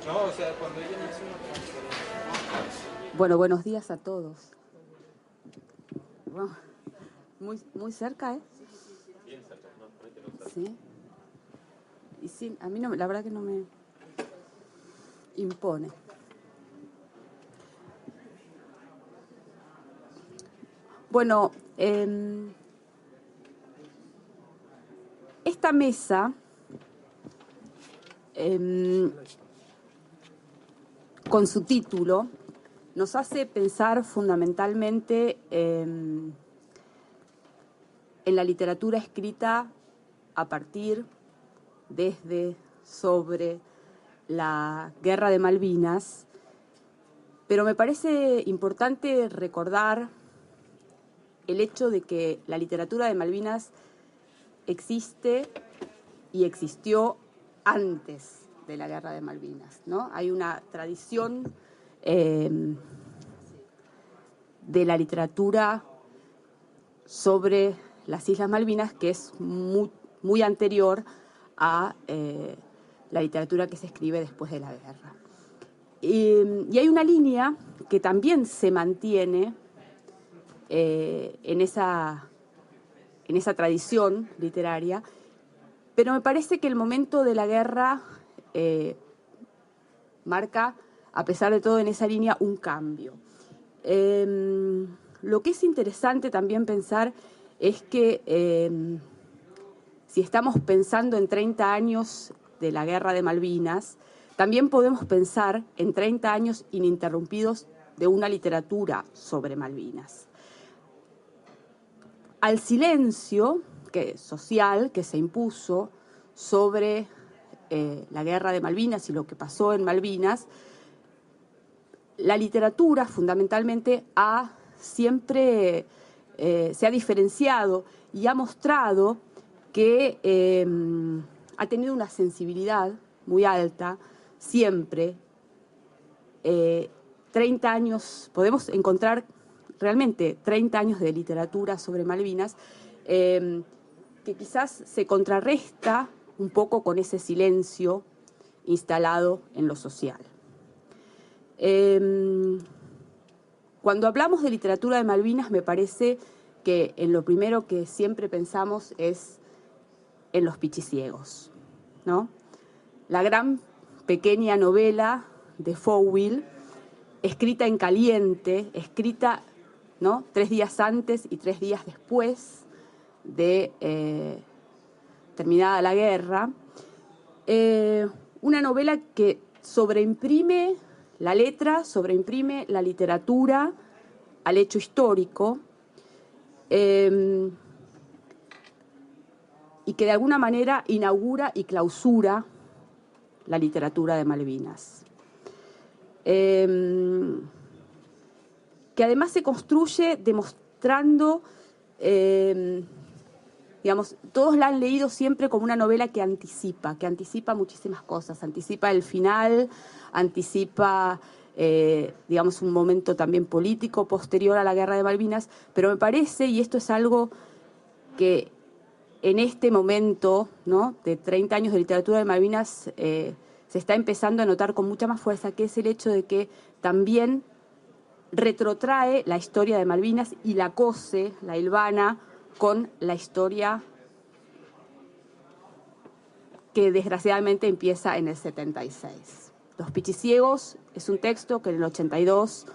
No, o sea, cuando ella me hace una transferencia. Bueno, buenos días a todos. Bueno, muy cerca, ¿eh? Bien cerca, no, por ahí te lo cerca. Sí. Y sí, a mí no, la verdad que no me impone. Bueno, esta mesa con su título nos hace pensar fundamentalmente en la literatura escrita a partir, desde, sobre la Guerra de Malvinas, pero me parece importante recordar el hecho de que la literatura de Malvinas existe y existió antes de la Guerra de Malvinas, ¿no? Hay una tradición de la literatura sobre las Islas Malvinas que es muy anterior a la literatura que se escribe después de la guerra. Y hay una línea que también se mantiene en esa tradición literaria, pero me parece que el momento de la guerra marca, a pesar de todo, en esa línea un cambio. Lo que es interesante también pensar es que si estamos pensando en 30 años de la Guerra de Malvinas, también podemos pensar en 30 años ininterrumpidos de una literatura sobre Malvinas. Al silencio social que se impuso sobre la Guerra de Malvinas y lo que pasó en Malvinas, la literatura fundamentalmente siempre se ha diferenciado y ha mostrado que ha tenido una sensibilidad muy alta siempre. 30 años, podemos encontrar realmente 30 años de literatura sobre Malvinas, que quizás se contrarresta un poco con ese silencio instalado en lo social. Cuando hablamos de literatura de Malvinas, me parece que en lo primero que siempre pensamos es en Los Pichiciegos, ¿no? La gran pequeña novela de Fouil, escrita en caliente, escrita, ¿no?, 3 días antes y 3 días después de terminada la guerra. Una novela que sobreimprime la letra, sobreimprime la literatura al hecho histórico, y que de alguna manera inaugura y clausura la literatura de Malvinas. Que además se construye demostrando, digamos, todos la han leído siempre como una novela que anticipa muchísimas cosas, anticipa el final, anticipa, digamos, un momento también político posterior a la Guerra de Malvinas, pero me parece, y esto es algo que en este momento, ¿no?, de 30 años de literatura de Malvinas, se está empezando a notar con mucha más fuerza, que es el hecho de que también retrotrae la historia de Malvinas y la cose, la hilvana, con la historia que desgraciadamente empieza en el 76. Los Pichiciegos es un texto que en el 82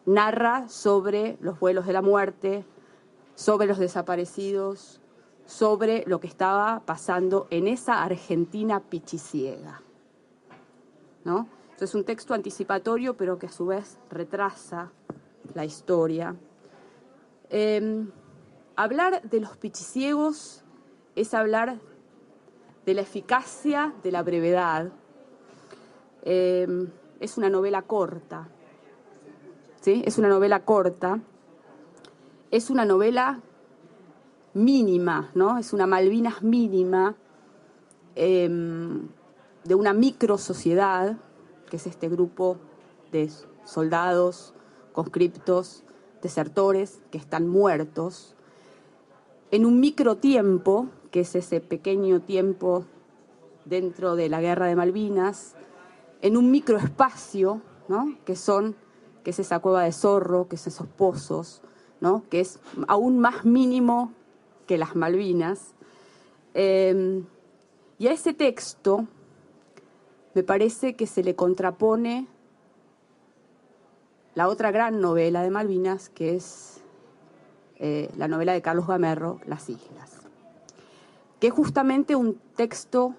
narra sobre los vuelos de la muerte, sobre los desaparecidos, sobre lo que estaba pasando en esa Argentina pichiciega, ¿no? Es un texto anticipatorio, pero que a su vez retrasa la historia. Hablar de Los Pichiciegos es hablar de la eficacia de la brevedad. Es una novela corta, ¿sí? Es una novela corta. Es una novela mínima, ¿no? Es una Malvinas mínima, de una micro sociedad, que es este grupo de soldados, conscriptos, desertores que están muertos, en un microtiempo que es ese pequeño tiempo dentro de la Guerra de Malvinas, en un microespacio, ¿no? que es esa cueva de Zorro, que es esos pozos, ¿no? que es aún más mínimo que las Malvinas. Y a ese texto me parece que se le contrapone la otra gran novela de Malvinas, que es la novela de Carlos Gamerro, Las Islas, que es justamente un texto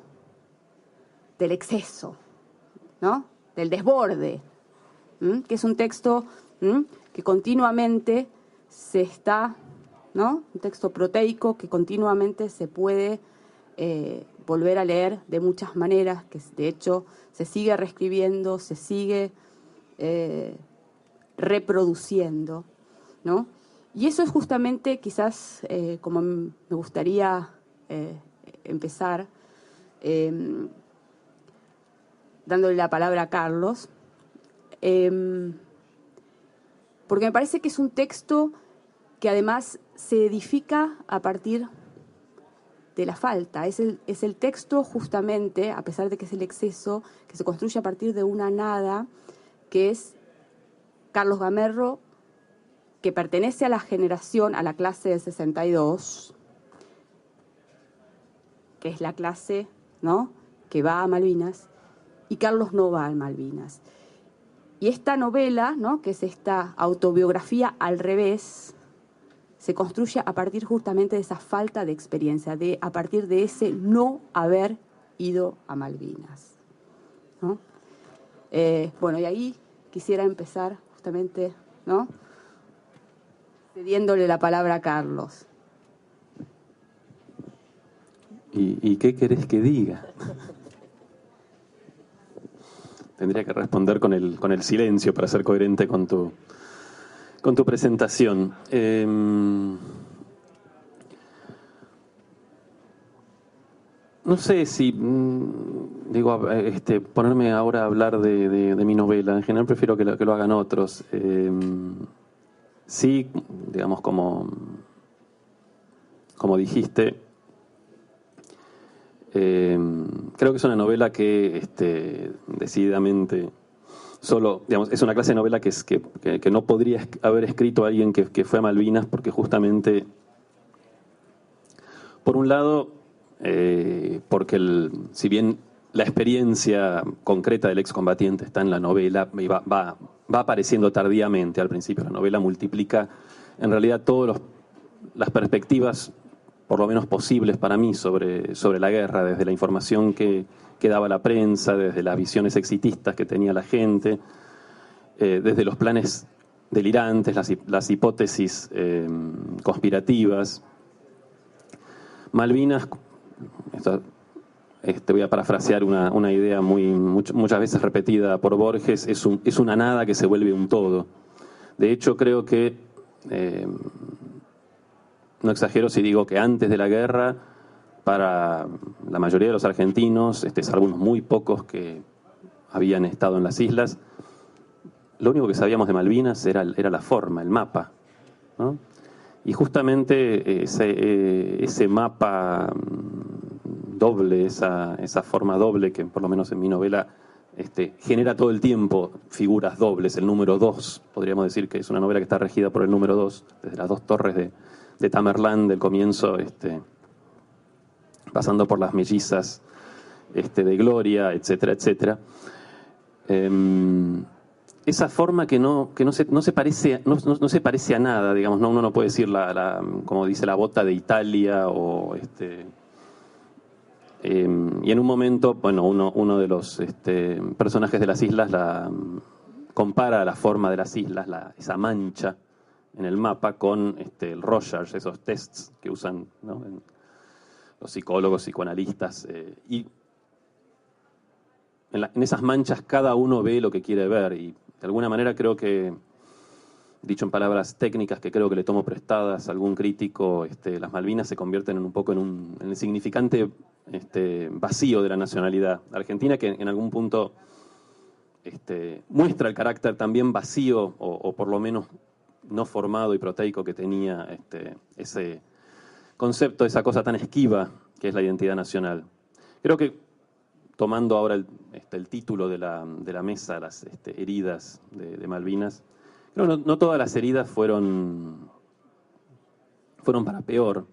del exceso, ¿no? Del desborde, que es un texto que continuamente se está, ¿no? Un texto proteico que continuamente se puede volver a leer de muchas maneras, que de hecho se sigue reescribiendo, se sigue reproduciendo, ¿no? Y eso es justamente quizás como me gustaría empezar dándole la palabra a Carlos, porque me parece que es un texto que además se edifica a partir de la falta. Es el texto justamente, a pesar de que es el exceso, que se construye a partir de una nada, que es Carlos Gamerro, que pertenece a la generación, a la clase del 62, que es la clase, ¿no?, que va a Malvinas, y Carlos no va a Malvinas. Y esta novela, ¿no?, que es esta autobiografía al revés, se construye a partir justamente de esa falta de experiencia, a partir de ese no haber ido a Malvinas, ¿no? Bueno, y ahí quisiera empezar justamente, ¿no?, cediéndole la palabra a Carlos. ¿Y qué querés que diga? Tendría que responder con el silencio para ser coherente con tu presentación. No sé si, ponerme ahora a hablar de mi novela. En general prefiero que lo hagan otros. Sí, digamos, como dijiste, creo que es una novela que decididamente solo, digamos, es una clase de novela que no podría haber escrito alguien que fue a Malvinas, porque justamente, por un lado, porque si bien la experiencia concreta del excombatiente está en la novela, y va apareciendo tardíamente al principio. La novela multiplica en realidad todas las perspectivas, por lo menos posibles para mí, sobre la guerra, desde la información que daba la prensa, desde las visiones exitistas que tenía la gente, desde los planes delirantes, las hipótesis conspirativas. Malvinas, voy a parafrasear una idea muchas veces repetida por Borges, es una nada que se vuelve un todo. De hecho, creo que, no exagero si digo que antes de la guerra, para la mayoría de los argentinos, salvo unos muy pocos que habían estado en las islas, lo único que sabíamos de Malvinas era la forma, el mapa, ¿no? Y justamente ese mapa doble, esa forma doble, que por lo menos en mi novela genera todo el tiempo figuras dobles. El número 2, podríamos decir que es una novela que está regida por el número 2, desde las dos torres de Tamerlán del comienzo, pasando por las mellizas de Gloria, etcétera, etcétera. Esa forma que no se parece a nada, digamos, uno no puede decir como dice la bota de Italia, o y en un momento, bueno, uno de los personajes de las islas compara la forma de las islas, esa mancha en el mapa, con el Rorschach, esos tests que usan, ¿no?, los psicólogos, psicoanalistas, y en esas manchas cada uno ve lo que quiere ver, y de alguna manera creo que, dicho en palabras técnicas que creo que le tomo prestadas a algún crítico, las Malvinas se convierten un poco en el significante vacío de la nacionalidad argentina, que en algún punto muestra el carácter también vacío, o por lo menos no formado y proteico que tenía ese concepto, esa cosa tan esquiva que es la identidad nacional. Creo que, tomando ahora el título de la mesa, las heridas de Malvinas, creo que no todas las heridas fueron para peor.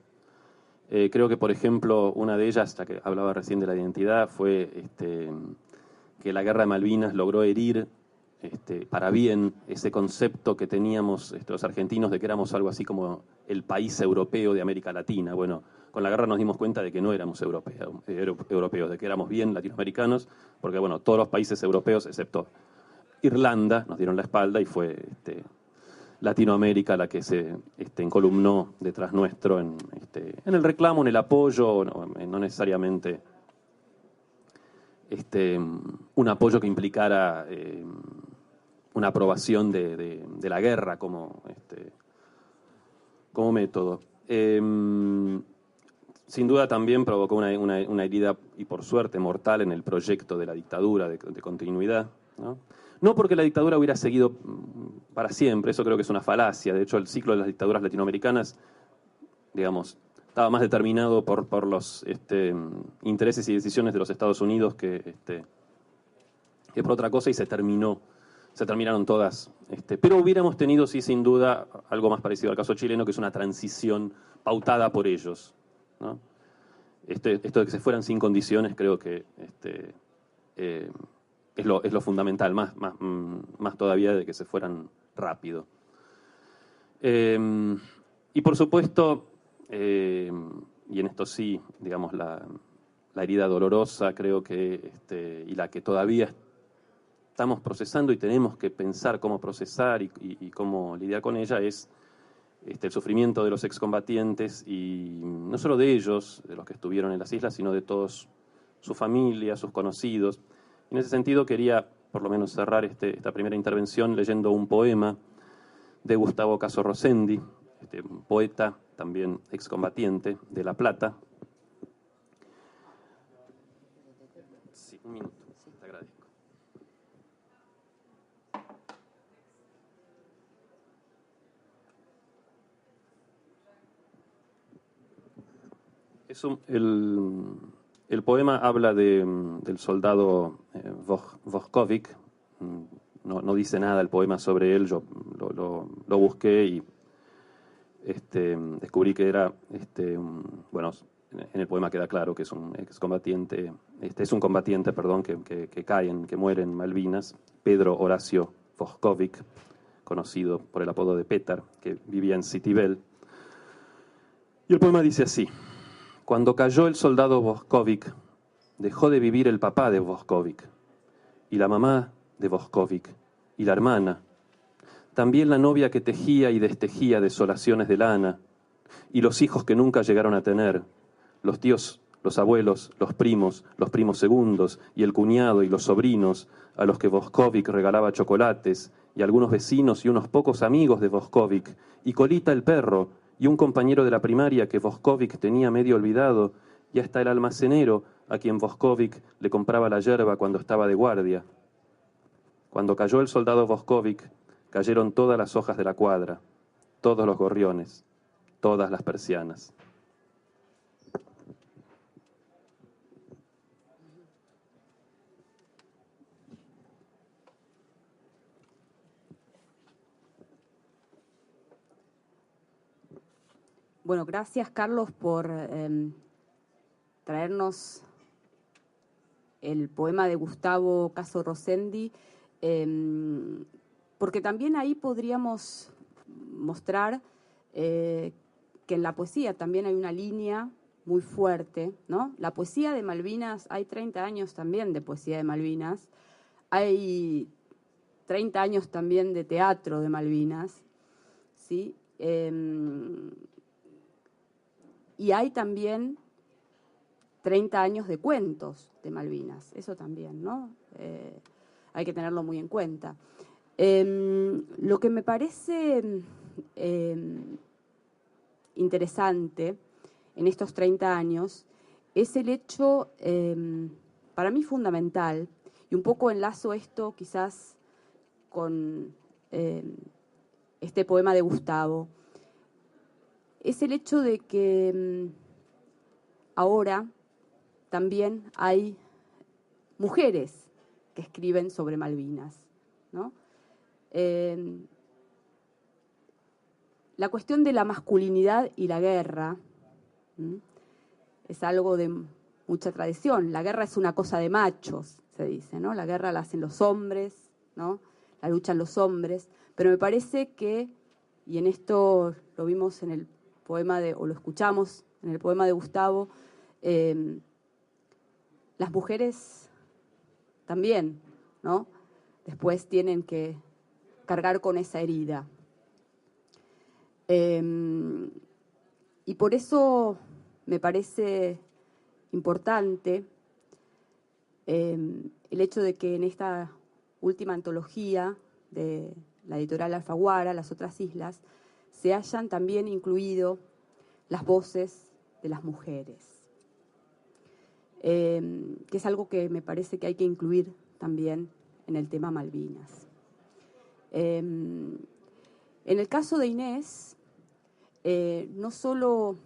Creo que, por ejemplo, una de ellas, ya que hablaba recién de la identidad, fue que la guerra de Malvinas logró herir para bien ese concepto que teníamos los argentinos de que éramos algo así como el país europeo de América Latina. Bueno, con la guerra nos dimos cuenta de que no éramos europeos, de que éramos bien latinoamericanos, porque bueno, todos los países europeos, excepto Irlanda, nos dieron la espalda y fue Latinoamérica la que se encolumnó detrás nuestro en el reclamo, en el apoyo, no necesariamente un apoyo que implicara una aprobación de la guerra como método. Sin duda también provocó una herida, y por suerte mortal, en el proyecto de la dictadura de continuidad, ¿no? No porque la dictadura hubiera seguido para siempre, eso creo que es una falacia. De hecho, el ciclo de las dictaduras latinoamericanas, digamos, estaba más determinado por los intereses y decisiones de los Estados Unidos que por otra cosa, y se terminaron todas. Pero hubiéramos tenido, sí, sin duda, algo más parecido al caso chileno, que es una transición pautada por ellos, ¿no? Esto de que se fueran sin condiciones, creo que es lo fundamental, más todavía de que se fueran rápido. Y por supuesto, y en esto sí, digamos, la herida dolorosa, creo que, y la que todavía estamos procesando y tenemos que pensar cómo procesar y cómo lidiar con ella, es el sufrimiento de los excombatientes, y no solo de ellos, de los que estuvieron en las islas, sino de todos sus familias, sus conocidos. En ese sentido quería, por lo menos, cerrar esta primera intervención leyendo un poema de Gustavo Caso Rossendi, un poeta, también excombatiente de La Plata. Sí, un minuto, te agradezco. El poema habla del soldado Vojkovic. No dice nada el poema sobre él, yo lo busqué y descubrí que era, bueno, en el poema queda claro que es un excombatiente, es un combatiente, perdón, que muere en Malvinas, Pedro Horacio Vojkovic, conocido por el apodo de Petar, que vivía en Citibel. Y el poema dice así: cuando cayó el soldado Vojkovic, dejó de vivir el papá de Vojkovic, y la mamá de Vojkovic, y la hermana, también la novia que tejía y destejía desolaciones de lana, y los hijos que nunca llegaron a tener, los tíos, los abuelos, los primos segundos, y el cuñado y los sobrinos, a los que Vojkovic regalaba chocolates, y algunos vecinos y unos pocos amigos de Vojkovic, y Colita el perro, y un compañero de la primaria que Vojkovic tenía medio olvidado, y hasta el almacenero a quien Vojkovic le compraba la yerba cuando estaba de guardia. Cuando cayó el soldado Vojkovic, cayeron todas las hojas de la cuadra, todos los gorriones, todas las persianas. Bueno, gracias, Carlos, por traernos el poema de Gustavo Caso Rossendi, porque también ahí podríamos mostrar que en la poesía también hay una línea muy fuerte, ¿no? La poesía de Malvinas, hay 30 años también de poesía de Malvinas, hay 30 años también de teatro de Malvinas, ¿sí? Y hay también 30 años de cuentos de Malvinas, eso también, ¿no? Hay que tenerlo muy en cuenta. Lo que me parece interesante en estos 30 años es el hecho, para mí fundamental, y un poco enlazo esto quizás con este poema de Gustavo, es el hecho de que ahora también hay mujeres que escriben sobre Malvinas, ¿no? La cuestión de la masculinidad y la guerra es algo de mucha tradición. La guerra es una cosa de machos, se dice, ¿no? La guerra la hacen los hombres, ¿no? La luchan los hombres, pero me parece que, y en esto lo vimos en el poema o lo escuchamos en el poema de Gustavo, las mujeres también, ¿no? Después tienen que cargar con esa herida. Y por eso me parece importante el hecho de que en esta última antología de la editorial Alfaguara, Las otras islas, se hayan también incluido las voces de las mujeres, que es algo que me parece que hay que incluir también en el tema Malvinas. En el caso de Inés, no solo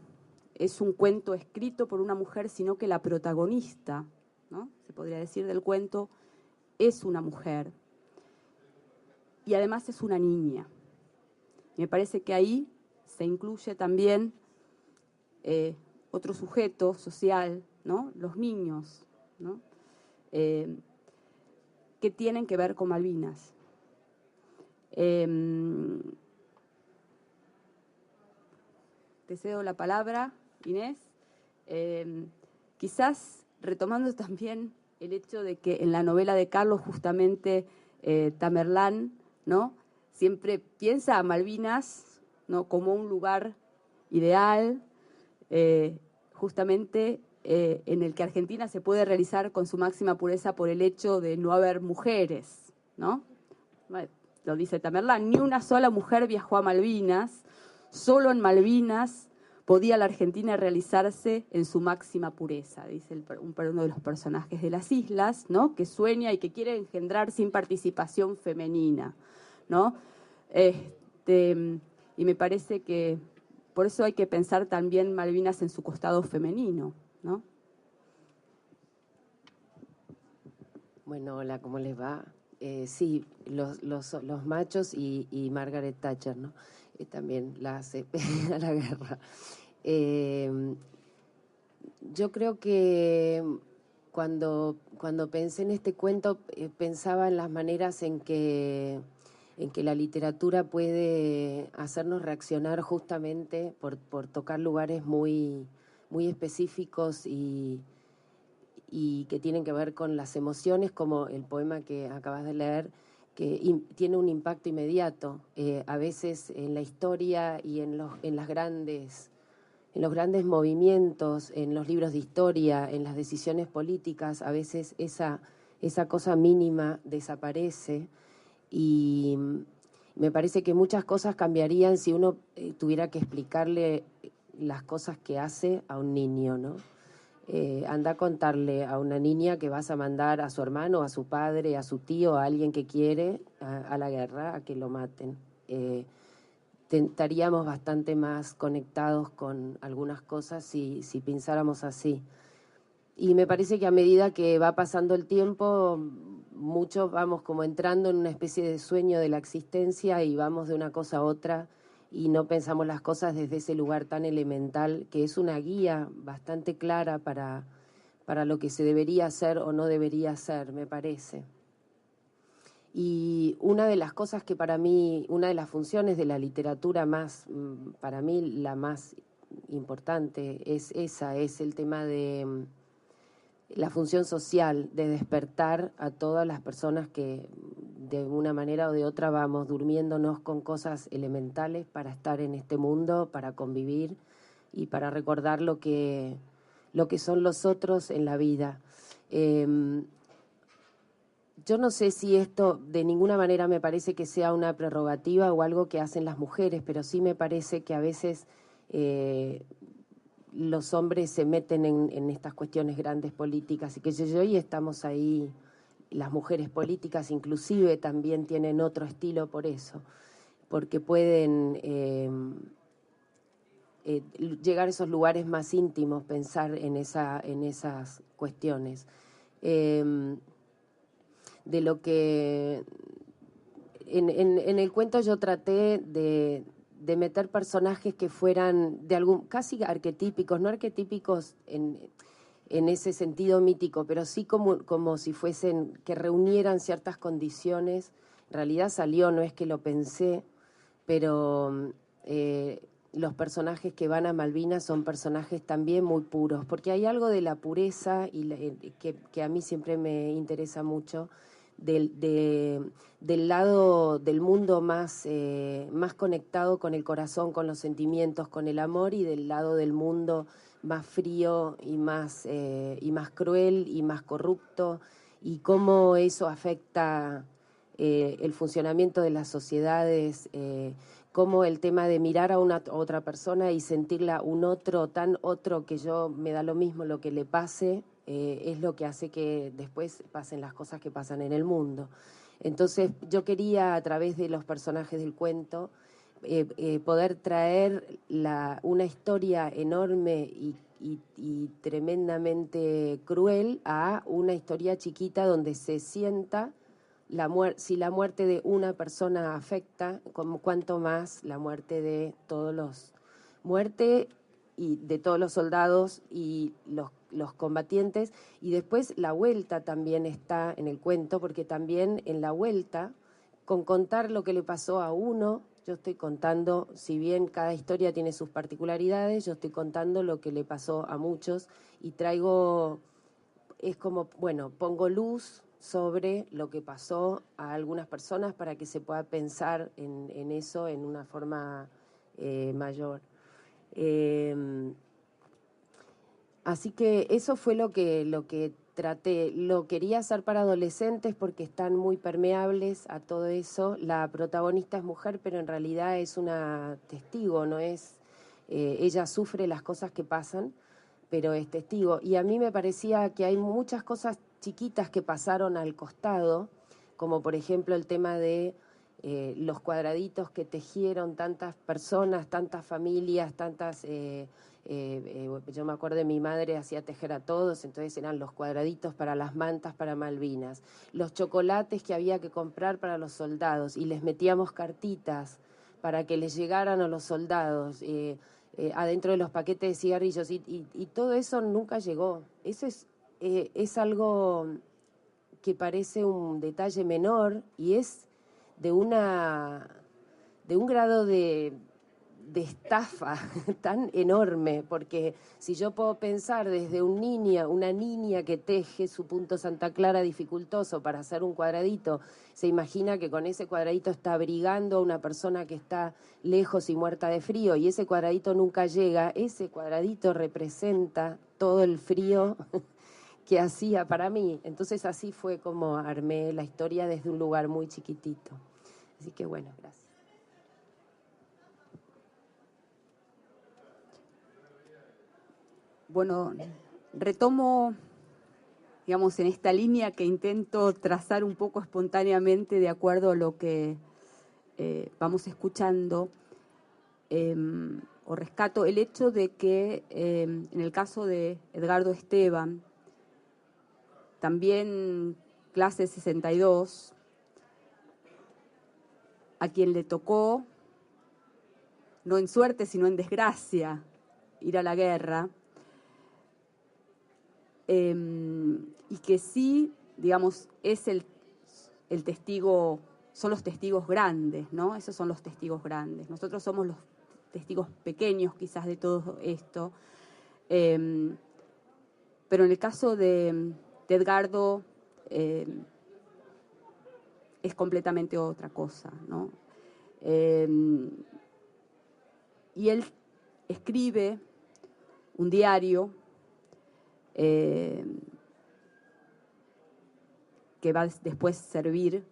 es un cuento escrito por una mujer, sino que la protagonista, ¿no? Se podría decir, del cuento, es una mujer. Y además es una niña. Me parece que ahí se incluye también otro sujeto social, ¿no? Los niños, ¿no? Que tienen que ver con Malvinas. Te cedo la palabra, Inés. Quizás retomando también el hecho de que en la novela de Carlos justamente Tamerlán, ¿no? Siempre piensa a Malvinas, ¿no? Como un lugar ideal, justamente en el que Argentina se puede realizar con su máxima pureza por el hecho de no haber mujeres, ¿no? Lo dice Tamerlán, ni una sola mujer viajó a Malvinas, solo en Malvinas podía la Argentina realizarse en su máxima pureza, dice uno de los personajes de las islas, ¿no? Que sueña y que quiere engendrar sin participación femenina, ¿no? Y me parece que por eso hay que pensar también Malvinas en su costado femenino, ¿no? Bueno, hola, ¿cómo les va? Sí, los machos y Margaret Thatcher, ¿no? También la hace a la guerra. Yo creo que cuando pensé en este cuento, pensaba en las maneras en que la literatura puede hacernos reaccionar justamente por tocar lugares muy, muy específicos y que tienen que ver con las emociones, como el poema que acabas de leer, que tiene un impacto inmediato. A veces en la historia y en los grandes movimientos, en los libros de historia, en las decisiones políticas, a veces esa cosa mínima desaparece, y me parece que muchas cosas cambiarían si uno tuviera que explicarle las cosas que hace a un niño, ¿no? Anda a contarle a una niña que vas a mandar a su hermano, a su padre, a su tío, a alguien que quiere a la guerra, a que lo maten. Estaríamos bastante más conectados con algunas cosas si pensáramos así. Y me parece que a medida que va pasando el tiempo, muchos vamos como entrando en una especie de sueño de la existencia y vamos de una cosa a otra y no pensamos las cosas desde ese lugar tan elemental, que es una guía bastante clara para lo que se debería hacer o no debería hacer, me parece. Y una de las cosas que para mí, una de las funciones de la literatura más, para mí la más importante es esa, es el tema de la función social, de despertar a todas las personas que de una manera o de otra vamos durmiéndonos con cosas elementales para estar en este mundo, para convivir y para recordar lo que son los otros en la vida. Yo no sé si esto de ninguna manera me parece que sea una prerrogativa o algo que hacen las mujeres, pero sí me parece que a veces los hombres se meten en estas cuestiones grandes políticas y que yo y estamos ahí, las mujeres políticas inclusive también tienen otro estilo por eso, porque pueden llegar a esos lugares más íntimos, pensar en esas cuestiones. De lo que en el cuento yo traté de meter personajes que fueran casi arquetípicos, no arquetípicos en ese sentido mítico, pero sí como si fuesen, que reunieran ciertas condiciones. En realidad salió, no es que lo pensé, pero los personajes que van a Malvinas son personajes también muy puros, porque hay algo de la pureza que a mí siempre me interesa mucho, del lado del mundo más conectado con el corazón, con los sentimientos, con el amor, y del lado del mundo más frío y más cruel y más corrupto, y cómo eso afecta el funcionamiento de las sociedades, cómo el tema de mirar a otra persona y sentirla un otro, tan otro que me da lo mismo lo que le pase, es lo que hace que después pasen las cosas que pasan en el mundo. Entonces yo quería, a través de los personajes del cuento, poder traer una historia enorme y tremendamente cruel a una historia chiquita donde se sienta si la muerte de una persona afecta, como cuanto más la muerte de y de todos los soldados y los combatientes. Y después la vuelta también está en el cuento, porque también en la vuelta, con contar lo que le pasó a uno, yo estoy contando, si bien cada historia tiene sus particularidades, yo estoy contando lo que le pasó a muchos, y es como, bueno, pongo luz sobre lo que pasó a algunas personas para que se pueda pensar en eso en una forma mayor. Así que eso fue lo que traté. Lo quería hacer para adolescentes porque están muy permeables a todo eso. La protagonista es mujer, pero en realidad es una testigo, no es... ella sufre las cosas que pasan, pero es testigo. Y a mí me parecía que hay muchas cosas chiquitas que pasaron al costado, como por ejemplo el tema de los cuadraditos que tejieron tantas personas, tantas familias, yo me acuerdo de mi madre hacía tejer a todos, entonces eran los cuadraditos para las mantas para Malvinas, los chocolates que había que comprar para los soldados, y les metíamos cartitas para que les llegaran a los soldados, adentro de los paquetes de cigarrillos, y todo eso nunca llegó. Eso es algo que parece un detalle menor, y es de un grado de estafa tan enorme, porque si yo puedo pensar desde una niña que teje su punto Santa Clara dificultoso para hacer un cuadradito, se imagina que con ese cuadradito está abrigando a una persona que está lejos y muerta de frío, y ese cuadradito nunca llega. Ese cuadradito representa todo el frío que hacía para mí. Entonces así fue como armé la historia desde un lugar muy chiquitito. Así que bueno, gracias. Bueno, retomo, digamos, en esta línea que intento trazar un poco espontáneamente de acuerdo a lo que vamos escuchando, o rescato el hecho de que en el caso de Edgardo Esteban, también clase 62, a quien le tocó, no en suerte sino en desgracia, ir a la guerra, y que sí, digamos, es el testigo, son los testigos grandes, ¿no? Esos son los testigos grandes. Nosotros somos los testigos pequeños quizás de todo esto, pero en el caso de Edgardo es completamente otra cosa, ¿no? Y él escribe un diario que va después servir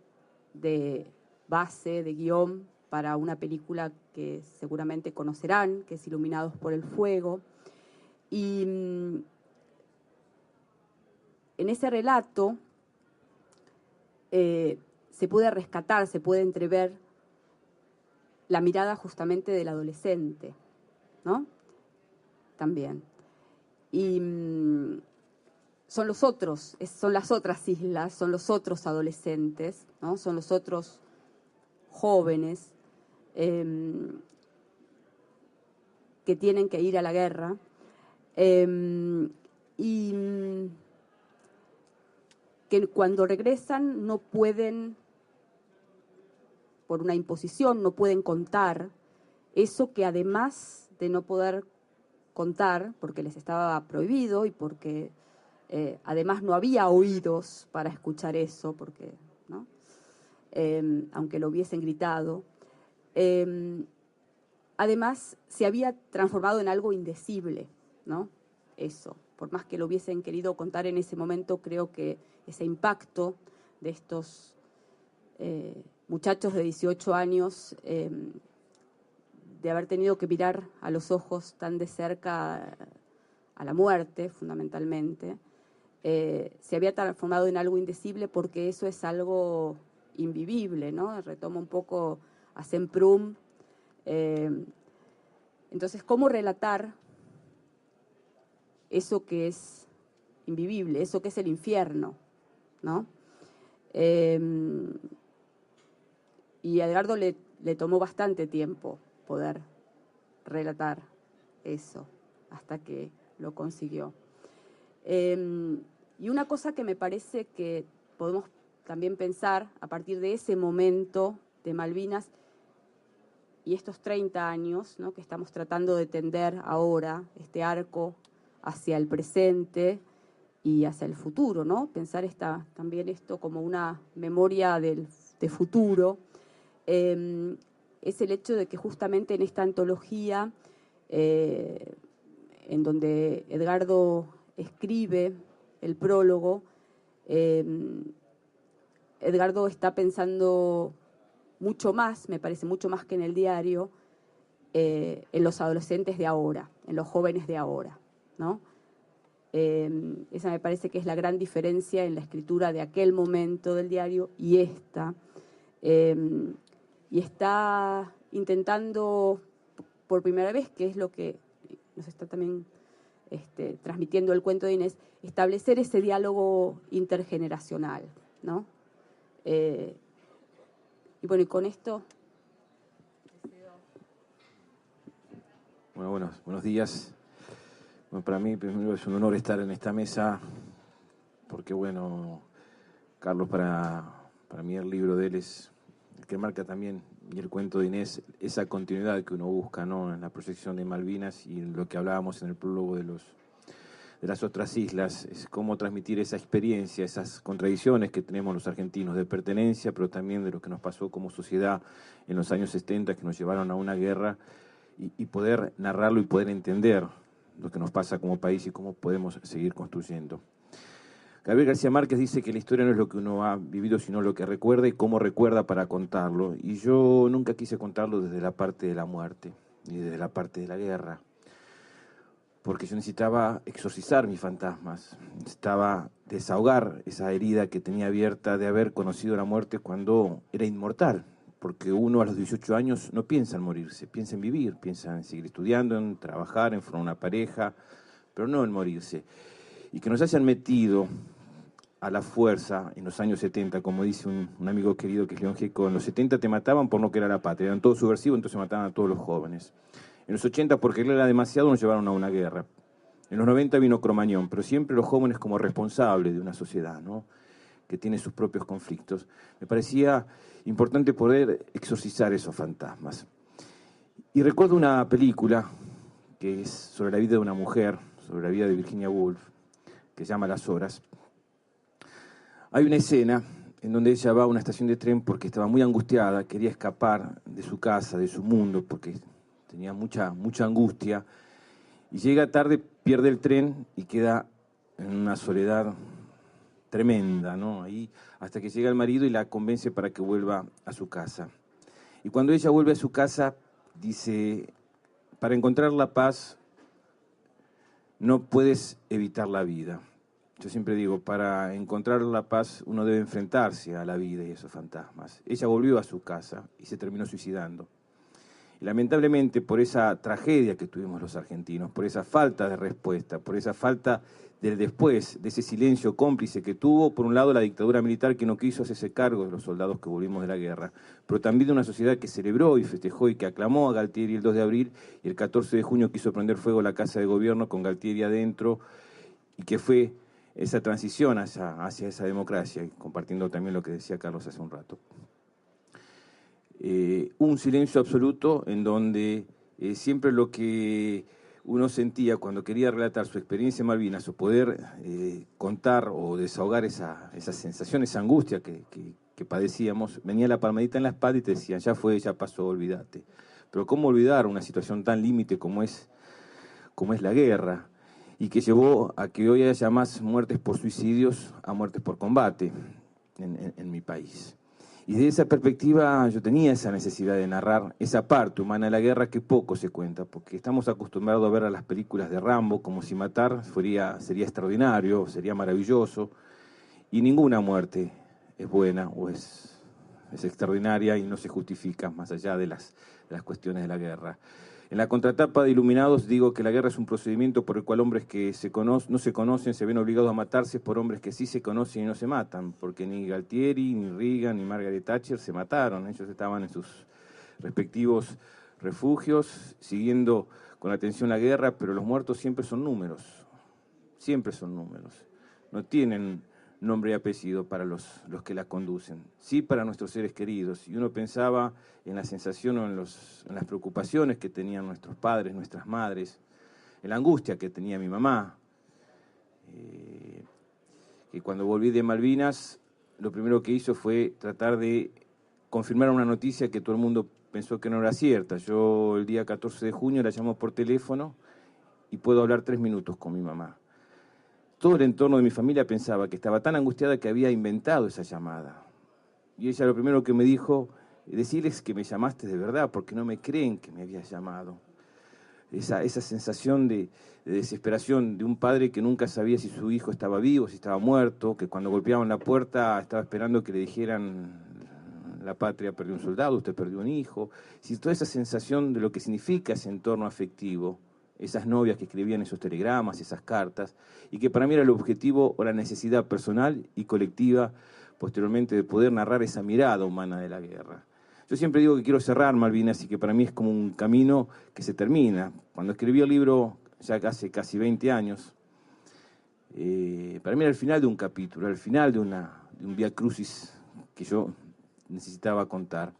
de base, de guión para una película que seguramente conocerán, que es Iluminados por el Fuego. Y en ese relato se puede rescatar, se puede entrever la mirada justamente del adolescente, ¿no? también. Y son los otros, son las otras islas, son los otros adolescentes, ¿no? Son los otros jóvenes que tienen que ir a la guerra. Y que cuando regresan no pueden, por una imposición, no pueden contar eso que además de no poder contar, porque les estaba prohibido y porque además no había oídos para escuchar eso, porque, ¿no? Aunque lo hubiesen gritado, además se había transformado en algo indecible, ¿no? Eso, por más que lo hubiesen querido contar en ese momento, creo que ese impacto de estos muchachos de 18 años, de haber tenido que mirar a los ojos tan de cerca a la muerte, fundamentalmente, se había transformado en algo indecible porque eso es algo invivible, ¿no? Retomo un poco a Semprún. Entonces, ¿cómo relatar eso que es invivible, eso que es el infierno, ¿no? Y a Edgardo le tomó bastante tiempo poder relatar eso, hasta que lo consiguió. Y una cosa que me parece que podemos también pensar a partir de ese momento de Malvinas y estos 30 años, ¿no?, que estamos tratando de tender ahora, este arco hacia el presente y hacia el futuro, ¿no? Pensar también esto como una memoria de futuro, es el hecho de que justamente en esta antología, en donde Edgardo escribe el prólogo, Edgardo está pensando mucho más, me parece, mucho más que en el diario, en los adolescentes de ahora, en los jóvenes de ahora, ¿no? Esa me parece que es la gran diferencia en la escritura de aquel momento del diario y esta. Y está intentando, por primera vez, que es lo que nos está también transmitiendo el cuento de Inés, establecer ese diálogo intergeneracional, ¿no? Y bueno, y con esto... Bueno, buenos días. Bueno, para mí primero es un honor estar en esta mesa, porque bueno, Carlos, para mí el libro de él es el que marca también, y el cuento de Inés, esa continuidad que uno busca, ¿no?, en la proyección de Malvinas y en lo que hablábamos en el prólogo de las otras islas, es cómo transmitir esa experiencia, esas contradicciones que tenemos los argentinos de pertenencia, pero también de lo que nos pasó como sociedad en los años 70, que nos llevaron a una guerra, y poder narrarlo y poder entender lo que nos pasa como país y cómo podemos seguir construyendo. Gabriel García Márquez dice que la historia no es lo que uno ha vivido, sino lo que recuerda y cómo recuerda para contarlo. Y yo nunca quise contarlo desde la parte de la muerte, ni desde la parte de la guerra, porque yo necesitaba exorcizar mis fantasmas, necesitaba desahogar esa herida que tenía abierta de haber conocido la muerte cuando era inmortal, porque uno a los 18 años no piensa en morirse, piensa en vivir, piensa en seguir estudiando, en trabajar, en formar una pareja, pero no en morirse. Y que nos hayan metido a la fuerza en los años 70, como dice un amigo querido que es León Gieco, en los 70 te mataban por no querer a la patria, eran todos subversivos, entonces mataban a todos los jóvenes. En los 80, porque él era demasiado, nos llevaron a una guerra. En los 90 vino Cromañón, pero siempre los jóvenes como responsables de una sociedad, ¿no?, que tiene sus propios conflictos. Me parecía importante poder exorcizar esos fantasmas. Y recuerdo una película que es sobre la vida de una mujer, sobre la vida de Virginia Woolf, que se llama Las Horas. Hay una escena en donde ella va a una estación de tren porque estaba muy angustiada, quería escapar de su casa, de su mundo, porque tenía mucha angustia, y llega tarde, pierde el tren y queda en una soledad tremenda, ¿no?, ahí, hasta que llega el marido y la convence para que vuelva a su casa. Y cuando ella vuelve a su casa, dice, para encontrar la paz no puedes evitar la vida. Yo siempre digo, para encontrar la paz uno debe enfrentarse a la vida y a esos fantasmas. Ella volvió a su casa y se terminó suicidando. Y lamentablemente por esa tragedia que tuvimos los argentinos, por esa falta de respuesta, por esa falta del después, de ese silencio cómplice que tuvo, por un lado la dictadura militar que no quiso hacerse cargo de los soldados que volvimos de la guerra, pero también de una sociedad que celebró y festejó y que aclamó a Galtieri el 2 de abril y el 14 de junio quiso prender fuego la Casa de Gobierno con Galtieri adentro, y que fue esa transición hacia esa democracia, y compartiendo también lo que decía Carlos hace un rato. Un silencio absoluto en donde siempre lo que uno sentía cuando quería relatar su experiencia en Malvinas o poder contar o desahogar esa sensación, esa angustia que padecíamos, venía la palmadita en la espalda y te decían, ya fue, ya pasó, olvídate. Pero ¿cómo olvidar una situación tan límite como es la guerra? Y que llevó a que hoy haya más muertes por suicidios a muertes por combate en mi país. Y desde esa perspectiva yo tenía esa necesidad de narrar esa parte humana de la guerra que poco se cuenta, porque estamos acostumbrados a ver a las películas de Rambo como si matar sería extraordinario, sería maravilloso, y ninguna muerte es buena o es extraordinaria y no se justifica más allá de las cuestiones de la guerra. En la contratapa de Iluminados digo que la guerra es un procedimiento por el cual hombres que no se conocen se ven obligados a matarse por hombres que sí se conocen y no se matan, porque ni Galtieri, ni Reagan, ni Margaret Thatcher se mataron, ellos estaban en sus respectivos refugios, siguiendo con atención la guerra, pero los muertos siempre son números, no tienen nombre y apellido para los que la conducen, sí para nuestros seres queridos. Y uno pensaba en la sensación o en las preocupaciones que tenían nuestros padres, nuestras madres, en la angustia que tenía mi mamá, que cuando volví de Malvinas, lo primero que hizo fue tratar de confirmar una noticia que todo el mundo pensó que no era cierta. Yo el día 14 de junio la llamo por teléfono y puedo hablar 3 minutos con mi mamá. Todo el entorno de mi familia pensaba que estaba tan angustiada que había inventado esa llamada. Y ella lo primero que me dijo, decirles que me llamaste de verdad, porque no me creen que me habías llamado. Esa sensación de desesperación de un padre que nunca sabía si su hijo estaba vivo, si estaba muerto, que cuando golpeaban la puerta estaba esperando que le dijeran, la patria perdió un soldado, usted perdió un hijo. Si toda esa sensación de lo que significa ese entorno afectivo, esas novias que escribían esos telegramas, esas cartas, y que para mí era el objetivo o la necesidad personal y colectiva, posteriormente, de poder narrar esa mirada humana de la guerra. Yo siempre digo que quiero cerrar Malvinas y que para mí es como un camino que se termina. Cuando escribí el libro, ya hace casi 20 años, para mí era el final de un capítulo, el final de un vía crucis que yo necesitaba contar.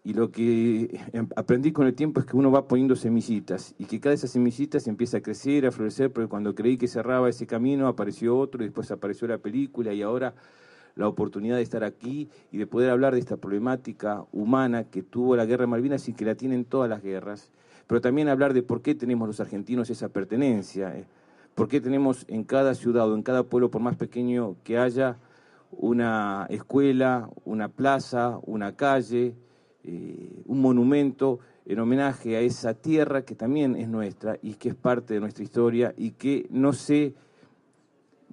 Y lo que aprendí con el tiempo es que uno va poniendo semillitas y que cada de esas semillitas empieza a crecer, a florecer, porque cuando creí que cerraba ese camino apareció otro y después apareció la película y ahora la oportunidad de estar aquí y de poder hablar de esta problemática humana que tuvo la guerra de Malvinas y que la tienen todas las guerras, pero también hablar de por qué tenemos los argentinos esa pertenencia, por qué tenemos en cada ciudad o en cada pueblo, por más pequeño que haya, una escuela, una plaza, una calle, un monumento en homenaje a esa tierra que también es nuestra y que es parte de nuestra historia y que no se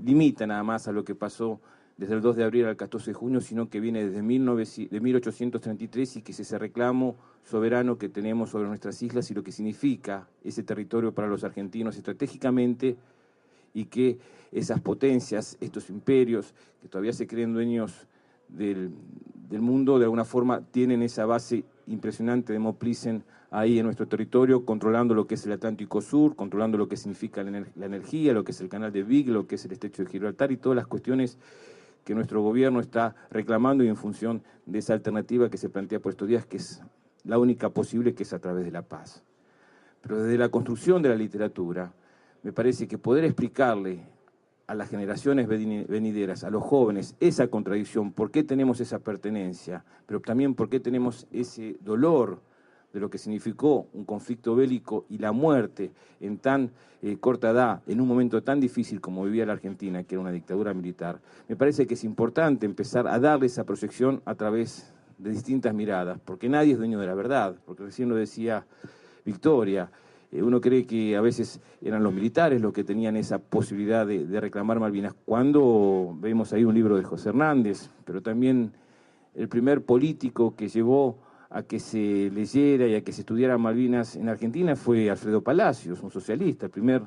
limita nada más a lo que pasó desde el 2 de abril al 14 de junio, sino que viene desde 1833 y que es ese reclamo soberano que tenemos sobre nuestras islas y lo que significa ese territorio para los argentinos estratégicamente, y que esas potencias, estos imperios que todavía se creen dueños del mundo, de alguna forma tienen esa base impresionante de Moplissen ahí en nuestro territorio, controlando lo que es el Atlántico Sur, controlando lo que significa la energía, lo que es el canal de Beagle, lo que es el estrecho de Gibraltar y todas las cuestiones que nuestro gobierno está reclamando y en función de esa alternativa que se plantea por estos días, que es la única posible, que es a través de la paz. Pero desde la construcción de la literatura, me parece que poder explicarle a las generaciones venideras, a los jóvenes, esa contradicción, por qué tenemos esa pertenencia, pero también por qué tenemos ese dolor de lo que significó un conflicto bélico y la muerte en tan corta edad, en un momento tan difícil como vivía la Argentina, que era una dictadura militar, me parece que es importante empezar a darle esa proyección a través de distintas miradas, porque nadie es dueño de la verdad, porque recién lo decía Victoria, uno cree que a veces eran los militares los que tenían esa posibilidad de reclamar Malvinas, cuando vemos ahí un libro de José Hernández, pero también el primer político que llevó a que se leyera y a que se estudiara Malvinas en Argentina fue Alfredo Palacios, un socialista, el primer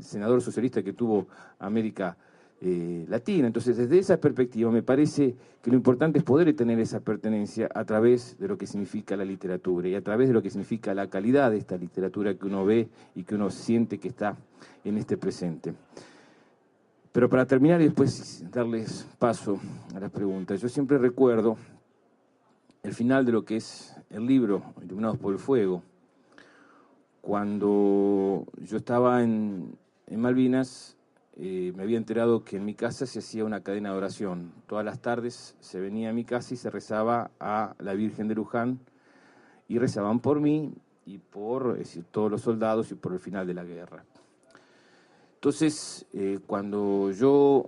senador socialista que tuvo América Latina. Entonces, desde esa perspectiva, me parece que lo importante es poder tener esa pertenencia a través de lo que significa la literatura y a través de lo que significa la calidad de esta literatura que uno ve y que uno siente que está en este presente. Pero para terminar y después darles paso a las preguntas, yo siempre recuerdo el final de lo que es el libro Iluminados por el Fuego. Cuando yo estaba en Malvinas, me había enterado que en mi casa se hacía una cadena de oración. Todas las tardes se venía a mi casa y se rezaba a la Virgen de Luján, y rezaban por mí y por todos los soldados y por el final de la guerra. Entonces, cuando yo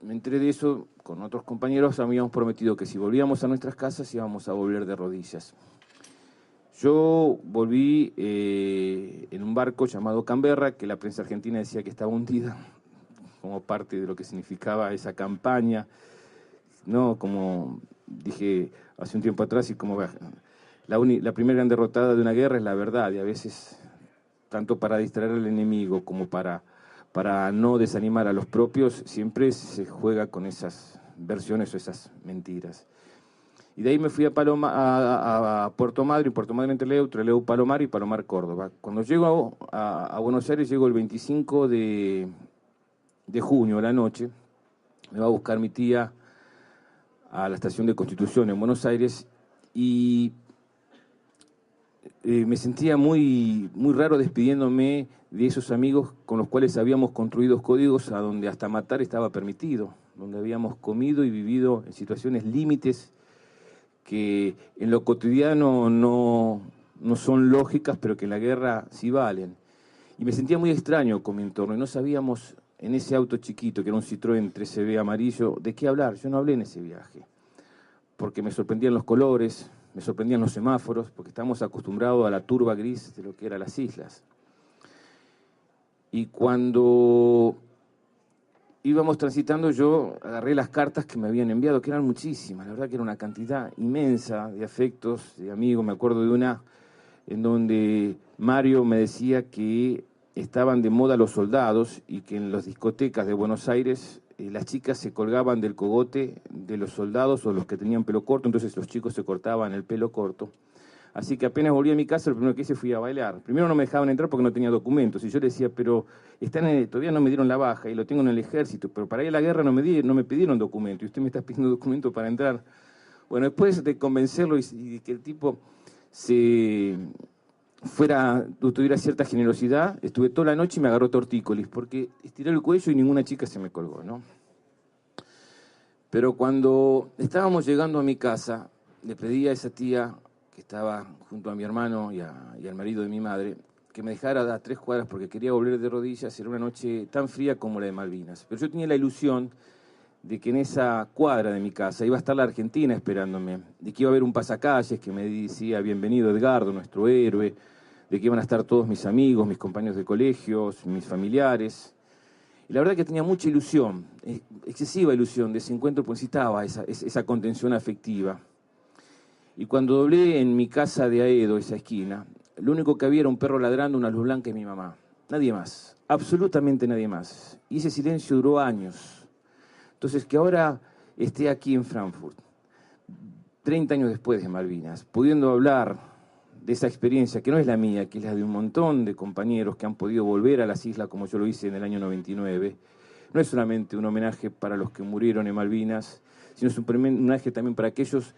me enteré de eso, con otros compañeros habíamos prometido que si volvíamos a nuestras casas íbamos a volver de rodillas. Yo volví en un barco llamado Canberra, que la prensa argentina decía que estaba hundida, como parte de lo que significaba esa campaña, ¿no? Como dije hace un tiempo atrás, y como la primera gran derrotada de una guerra es la verdad, y a veces, tanto para distraer al enemigo como para no desanimar a los propios, siempre se juega con esas versiones o esas mentiras. Y de ahí me fui a Puerto Madryn, Puerto Madryn Trelew Palomar y Palomar Córdoba. Cuando llego a Buenos Aires, llego el 25 de junio a la noche, me va a buscar mi tía a la estación de Constitución en Buenos Aires, y me sentía muy, muy raro despidiéndome de esos amigos con los cuales habíamos construido códigos a donde hasta matar estaba permitido, donde habíamos comido y vivido en situaciones límites que en lo cotidiano no son lógicas, pero que en la guerra sí valen. Y me sentía muy extraño con mi entorno, y no sabíamos en ese auto chiquito, que era un Citroën 13B amarillo, de qué hablar. Yo no hablé en ese viaje, porque me sorprendían los colores, me sorprendían los semáforos, porque estábamos acostumbrados a la turba gris de lo que eran las islas. Y cuando íbamos transitando, yo agarré las cartas que me habían enviado, que eran muchísimas, la verdad que era una cantidad inmensa de afectos, de amigos. Me acuerdo de una en donde Mario me decía que estaban de moda los soldados y que en las discotecas de Buenos Aires las chicas se colgaban del cogote de los soldados o los que tenían pelo corto, entonces los chicos se cortaban el pelo corto. Así que apenas volví a mi casa, lo primero que hice fui a bailar. Primero no me dejaban entrar porque no tenía documentos, y yo le decía, pero todavía no me dieron la baja y lo tengo en el ejército, pero para ir a la guerra no me pidieron documento, y usted me está pidiendo documento para entrar. Bueno, después de convencerlo y que el tipo tuviera cierta generosidad, estuve toda la noche y me agarró tortícolis, porque estiré el cuello y ninguna chica se me colgó, ¿no? Pero cuando estábamos llegando a mi casa, le pedí a esa tía que estaba junto a mi hermano y al marido de mi madre, que me dejara a 3 cuadras porque quería volver de rodillas. Era una noche tan fría como la de Malvinas. Pero yo tenía la ilusión de que en esa cuadra de mi casa iba a estar la Argentina esperándome, de que iba a haber un pasacalles que me decía bienvenido Edgardo, nuestro héroe, de que iban a estar todos mis amigos, mis compañeros de colegios, mis familiares. Y la verdad que tenía mucha ilusión, excesiva ilusión de ese encuentro, pues necesitaba esa contención afectiva. Y cuando doblé en mi casa de Aedo, esa esquina, lo único que había era un perro ladrando, una luz blanca y mi mamá. Nadie más, absolutamente nadie más. Y ese silencio duró años. Entonces, que ahora esté aquí en Frankfurt, 30 años después de Malvinas, pudiendo hablar de esa experiencia, que no es la mía, que es la de un montón de compañeros que han podido volver a las islas como yo lo hice en el año 99, no es solamente un homenaje para los que murieron en Malvinas, sino es un homenaje también para aquellos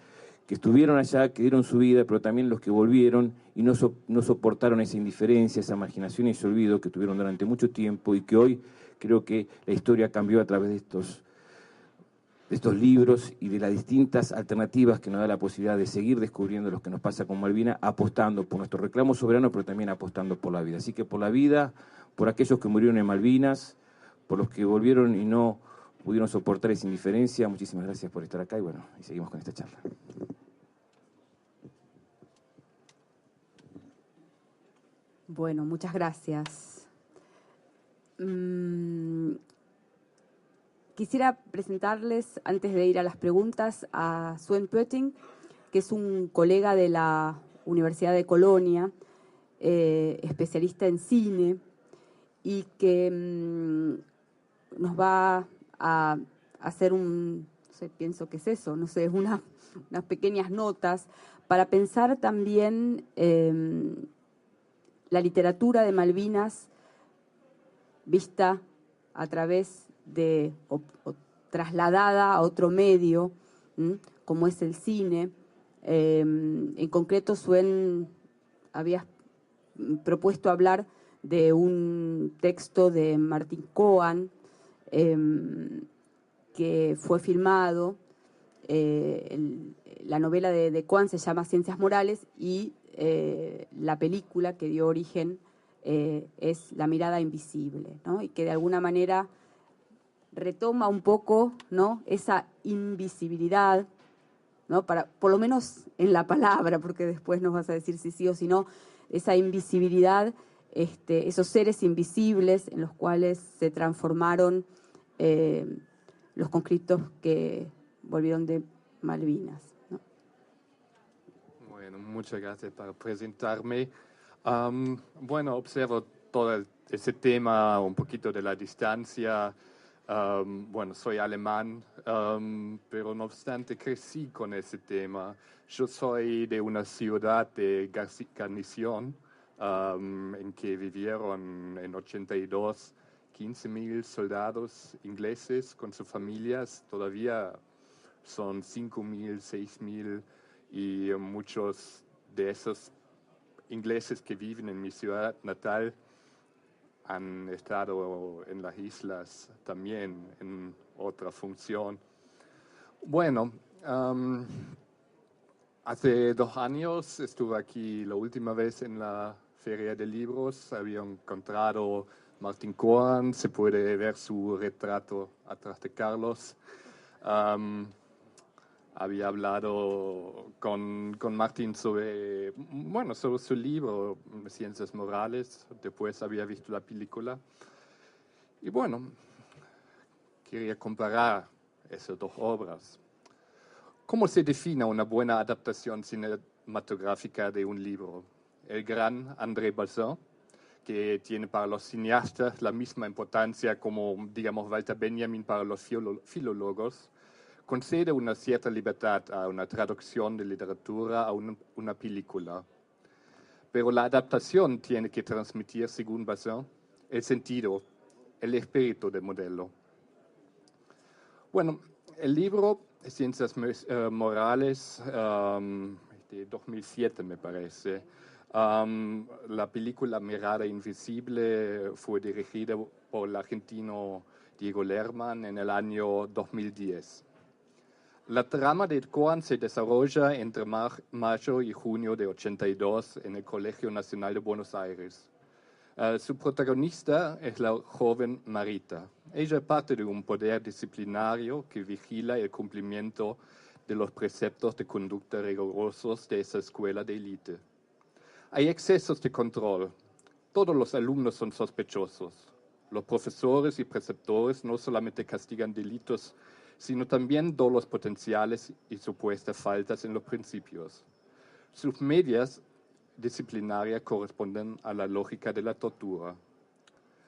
que estuvieron allá, que dieron su vida, pero también los que volvieron y no soportaron esa indiferencia, esa marginación y ese olvido que tuvieron durante mucho tiempo, y que hoy creo que la historia cambió a través de estos libros y de las distintas alternativas que nos da la posibilidad de seguir descubriendo lo que nos pasa con Malvinas, apostando por nuestro reclamo soberano, pero también apostando por la vida. Así que por la vida, por aquellos que murieron en Malvinas, por los que volvieron y no pudieron soportar esa indiferencia, muchísimas gracias por estar acá, y bueno, y seguimos con esta charla. Bueno, muchas gracias. Quisiera presentarles, antes de ir a las preguntas, a Sven Pötting. que es un colega de la Universidad de Colonia, especialista en cine, y que nos va a hacer no sé, pienso que es eso, no sé, unas pequeñas notas para pensar también la literatura de Malvinas vista a través de, o trasladada a otro medio, como es el cine. En concreto, Suen había propuesto hablar de un texto de Martín Coan, que fue filmado. La novela de Coan se llama Ciencias Morales y la película que dio origen es La mirada invisible, ¿no? Y que de alguna manera retoma un poco, ¿no?, esa invisibilidad, ¿no?, por lo menos en la palabra, porque después nos vas a decir si sí o si no, esa invisibilidad, esos seres invisibles en los cuales se transformaron los conscriptos que volvieron de Malvinas, ¿no? Bueno, muchas gracias por presentarme. Bueno, observo todo ese tema, un poquito de la distancia. Bueno, soy alemán, pero no obstante crecí con ese tema. Yo soy de una ciudad de garnizón, en que vivieron en 82 15.000 soldados ingleses con sus familias. Todavía son 5.000, 6.000, y muchos de esos ingleses que viven en mi ciudad natal han estado en las islas también en otra función. Bueno, hace 2 años estuve aquí la última vez en la Feria de Libros. Había encontrado Martín Coan, se puede ver su retrato atrás de Carlos. Había hablado con Martín sobre su libro, Ciencias Morales. Después había visto la película. Y bueno, quería comparar esas 2 obras. ¿Cómo se define una buena adaptación cinematográfica de un libro? El gran André Bazin, que tiene para los cineastas la misma importancia como, digamos, Walter Benjamin para los filólogos, concede una cierta libertad a una traducción de literatura a una película. Pero la adaptación tiene que transmitir, según Bazin, el sentido, el espíritu del modelo. Bueno, el libro Ciencias Morales, de 2007 me parece. La película Mirada Invisible fue dirigida por el argentino Diego Lerman en el año 2010. La trama de Coan se desarrolla entre mayo y junio de 82 en el Colegio Nacional de Buenos Aires. Su protagonista es la joven Marita. Ella es parte de un poder disciplinario que vigila el cumplimiento de los preceptos de conducta rigurosos de esa escuela de élite. Hay excesos de control. Todos los alumnos son sospechosos. Los profesores y preceptores no solamente castigan delitos, sino también dolosos potenciales y supuestas faltas en los principios. Sus medidas disciplinarias corresponden a la lógica de la tortura.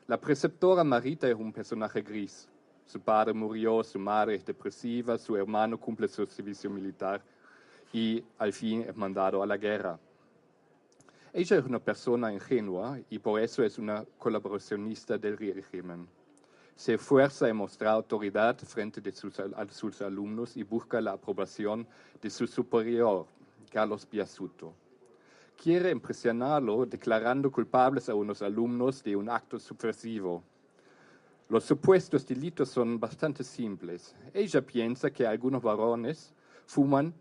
La preceptora Marita es un personaje gris. Su padre murió, su madre es depresiva, su hermano cumple su servicio militar y al fin es mandado a la guerra. Ella es una persona ingenua y por eso es una colaboracionista del régimen. Se esfuerza en mostrar autoridad frente a sus alumnos y busca la aprobación de su superior, Carlos Biasuto. Quiere impresionarlo declarando culpables a unos alumnos de un acto subversivo. Los supuestos delitos son bastante simples. Ella piensa que algunos varones fuman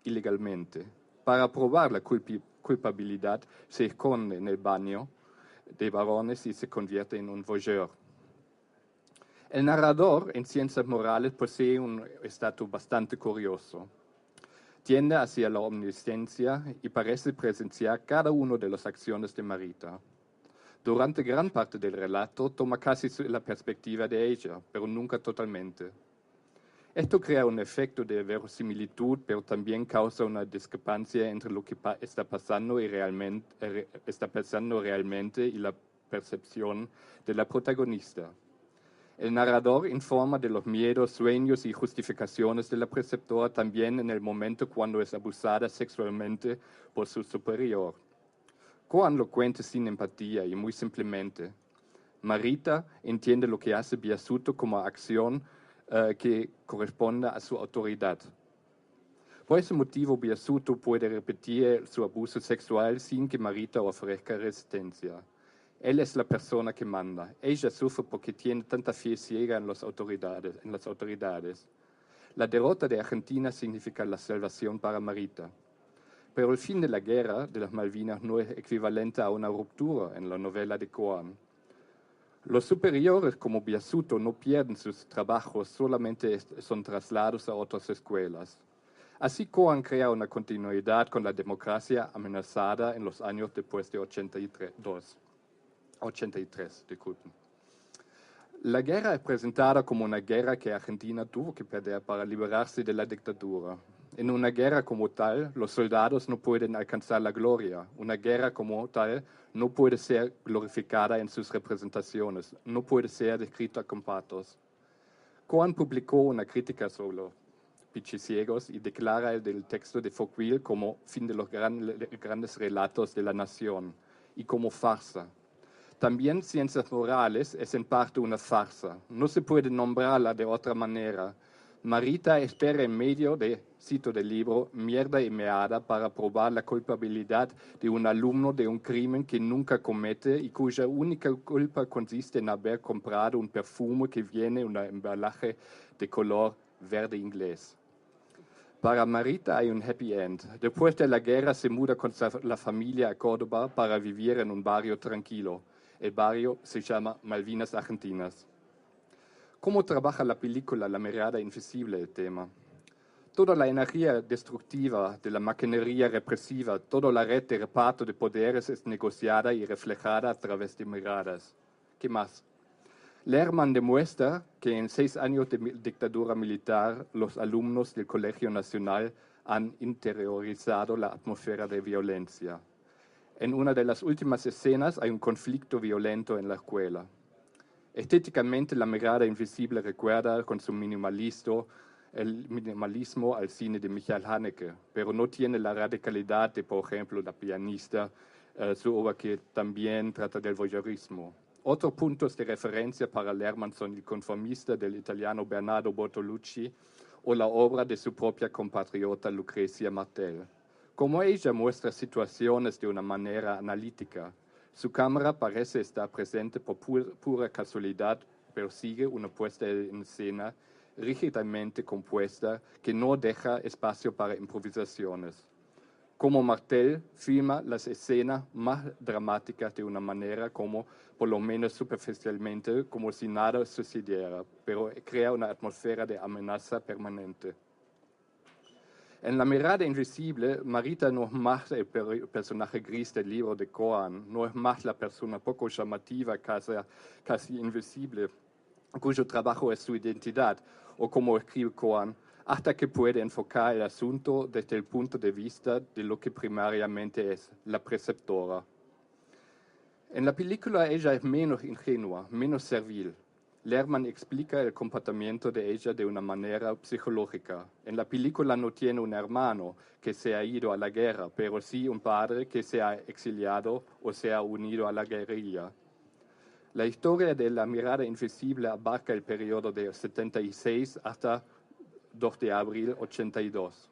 ilegalmente. Para probar la culpabilidad se esconde en el baño de varones y se convierte en un voyeur. El narrador en Ciencias Morales posee un estatus bastante curioso. Tiende hacia la omnisciencia y parece presenciar cada una de las acciones de Marita. Durante gran parte del relato toma casi la perspectiva de ella, pero nunca totalmente. Esto crea un efecto de verosimilitud, pero también causa una discrepancia entre lo que está pasando realmente y la percepción de la protagonista. El narrador informa de los miedos, sueños y justificaciones de la preceptora también en el momento cuando es abusada sexualmente por su superior. Koan lo cuenta sin empatía y muy simplemente. Marita entiende lo que hace Biasuto como acción que corresponda a su autoridad. Por ese motivo, Biasuto puede repetir su abuso sexual sin que Marita ofrezca resistencia. Él es la persona que manda. Ella sufre porque tiene tanta fe ciega en las autoridades. La derrota de Argentina significa la salvación para Marita. Pero el fin de la guerra de las Malvinas no es equivalente a una ruptura en la novela de Koan. Los superiores como Biasuto no pierden sus trabajos, solamente son trasladados a otras escuelas. Así Koan crea una continuidad con la democracia amenazada en los años después de 83. La guerra es presentada como una guerra que Argentina tuvo que perder para liberarse de la dictadura. En una guerra como tal, los soldados no pueden alcanzar la gloria. Una guerra como tal no puede ser glorificada en sus representaciones, no puede ser descrita con patos. Koan publicó una crítica sobre los pichiciegos y declara el del texto de Fouqueville como fin de los grandes relatos de la nación y como farsa. También Ciencias Morales es en parte una farsa. No se puede nombrarla de otra manera. Marita espera en medio de, cito del libro, mierda y meada para probar la culpabilidad de un alumno de un crimen que nunca comete y cuya única culpa consiste en haber comprado un perfume que viene en un embalaje de color verde inglés. Para Marita hay un happy end. Después de la guerra se muda con la familia a Córdoba para vivir en un barrio tranquilo. El barrio se llama Malvinas Argentinas. ¿Cómo trabaja la película La mirada invisible el tema? Toda la energía destructiva de la maquinaria represiva, toda la red de reparto de poderes es negociada y reflejada a través de miradas. ¿Qué más? Lerman demuestra que en 6 años de dictadura militar, los alumnos del Colegio Nacional han interiorizado la atmósfera de violencia. En una de las últimas escenas hay un conflicto violento en la escuela. Estéticamente, La mirada invisible recuerda con su minimalismo al cine de Michael Haneke, pero no tiene la radicalidad de, por ejemplo, La pianista, su obra que también trata del voyeurismo. Otros puntos de referencia para Lerman son El conformista del italiano Bernardo Bortolucci o la obra de su propia compatriota Lucrecia Martel. Como ella muestra situaciones de una manera analítica, su cámara parece estar presente por pura casualidad, pero sigue una puesta en escena rígidamente compuesta que no deja espacio para improvisaciones. Como Martel filma las escenas más dramáticas de una manera como, por lo menos superficialmente, como si nada sucediera, pero crea una atmósfera de amenaza permanente. En La mirada invisible, Marita no es más el personaje gris del libro de Koan, no es más la persona poco llamativa, casi invisible, cuyo trabajo es su identidad, o como escribe Koan, hasta que puede enfocar el asunto desde el punto de vista de lo que primariamente es, la preceptora. En la película ella es menos ingenua, menos servil. Lerman explica el comportamiento de ella de una manera psicológica. En la película no tiene un hermano que se ha ido a la guerra, pero sí un padre que se ha exiliado o se ha unido a la guerrilla. La historia de La mirada invisible abarca el periodo de 76 hasta 2 de abril 82.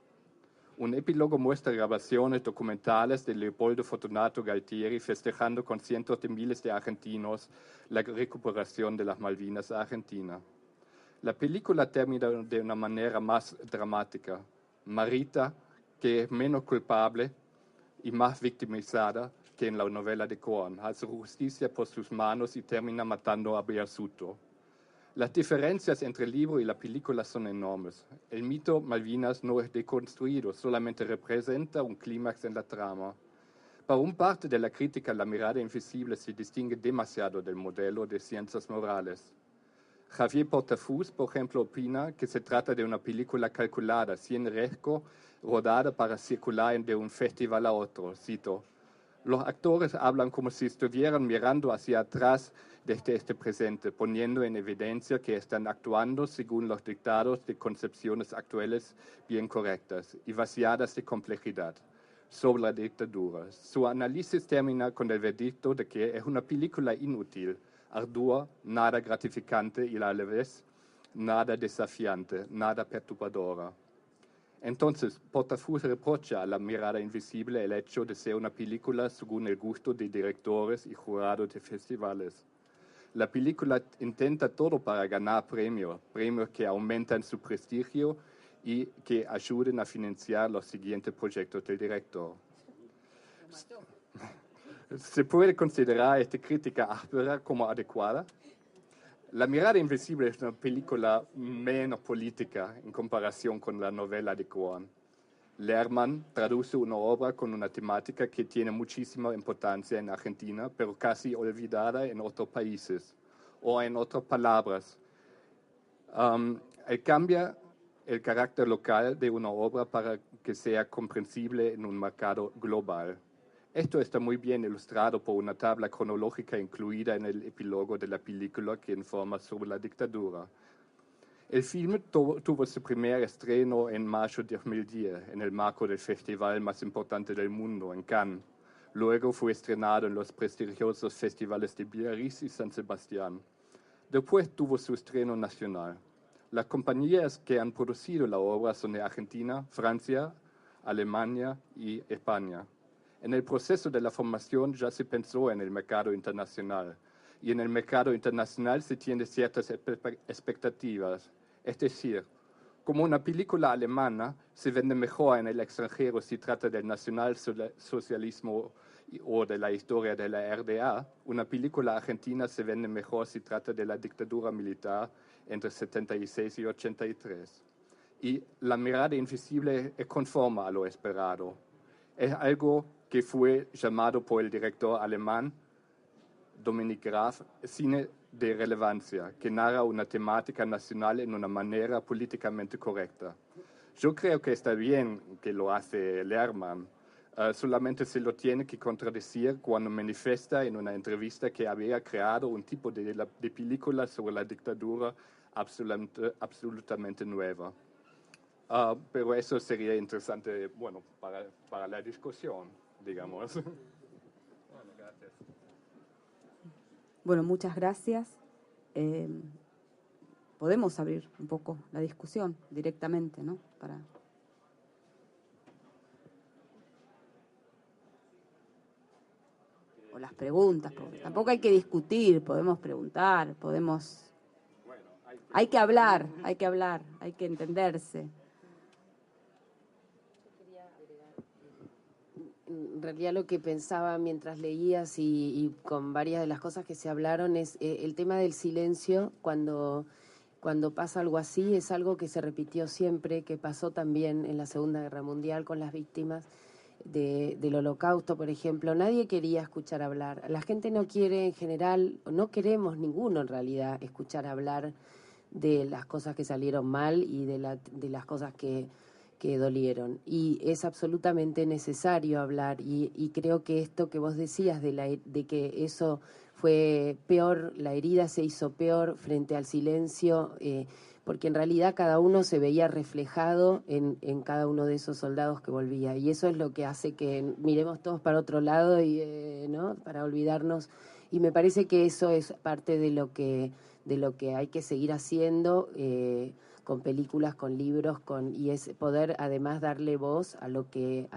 Un epílogo muestra grabaciones documentales de Leopoldo Fortunato Galtieri festejando con cientos de miles de argentinos la recuperación de las Malvinas a Argentina. La película termina de una manera más dramática. Marita, que es menos culpable y más victimizada que en la novela de Koan, hace justicia por sus manos y termina matando a Biasuto. Las diferencias entre el libro y la película son enormes. El mito Malvinas no es deconstruido, solamente representa un clímax en la trama. Para un parte de la crítica, La mirada invisible se distingue demasiado del modelo de Ciencias Morales. Javier Portafus, por ejemplo, opina que se trata de una película calculada, sin riesgo, rodada para circular de un festival a otro. Cito: los actores hablan como si estuvieran mirando hacia atrás desde este presente, poniendo en evidencia que están actuando según los dictados de concepciones actuales bien correctas y vaciadas de complejidad sobre la dictadura. Su análisis termina con el veredicto de que es una película inútil, ardua, nada gratificante y a la vez nada desafiante, nada perturbadora. Entonces, Portafus reprocha a La mirada invisible el hecho de ser una película según el gusto de directores y jurados de festivales. La película intenta todo para ganar premios que aumentan su prestigio y que ayuden a financiar los siguientes proyectos del director. ¿Se puede considerar esta crítica áspera como adecuada? La mirada invisible es una película menos política en comparación con la novela de Cohen. Lerman traduce una obra con una temática que tiene muchísima importancia en Argentina, pero casi olvidada en otros países. O en otras palabras, él cambia el carácter local de una obra para que sea comprensible en un mercado global. Esto está muy bien ilustrado por una tabla cronológica incluida en el epílogo de la película que informa sobre la dictadura. El film tuvo su primer estreno en mayo de 2010, en el marco del festival más importante del mundo, en Cannes. Luego fue estrenado en los prestigiosos festivales de Biarritz y San Sebastián. Después tuvo su estreno nacional. Las compañías que han producido la obra son de Argentina, Francia, Alemania y España. En el proceso de la formación ya se pensó en el mercado internacional, y en el mercado internacional se tienen ciertas expectativas. Es decir, como una película alemana se vende mejor en el extranjero si trata del nacionalsocialismo o de la historia de la RDA, una película argentina se vende mejor si trata de la dictadura militar entre 76 y 83. Y La mirada invisible es conforme a lo esperado. Es algo que fue llamado por el director alemán Dominik Graf cine de relevancia, que narra una temática nacional en una manera políticamente correcta. Yo creo que está bien que lo hace Lerman, solamente se lo tiene que contradecir cuando manifiesta en una entrevista que había creado un tipo de película sobre la dictadura absolutamente nueva. Pero eso sería interesante, bueno, para la discusión, digamos. Bueno, gracias. Bueno, muchas gracias. Podemos abrir un poco la discusión directamente, ¿no? O las preguntas, porque tampoco hay que discutir, podemos preguntar, podemos... Hay que hablar, hay que entenderse. En realidad lo que pensaba mientras leías y con varias de las cosas que se hablaron es el tema del silencio cuando pasa algo así, es algo que se repitió siempre, que pasó también en la Segunda Guerra Mundial con las víctimas del Holocausto, por ejemplo. Nadie quería escuchar hablar. La gente no quiere en general, no queremos ninguno en realidad escuchar hablar de las cosas que salieron mal y de las cosas que dolieron, y es absolutamente necesario hablar, y creo que esto que vos decías de que eso fue peor, la herida se hizo peor frente al silencio, porque en realidad cada uno se veía reflejado en cada uno de esos soldados que volvía, y eso es lo que hace que miremos todos para otro lado y ¿no? Para olvidarnos, y me parece que eso es parte de lo que hay que seguir haciendo, con películas, con libros, y es poder además darle voz a lo que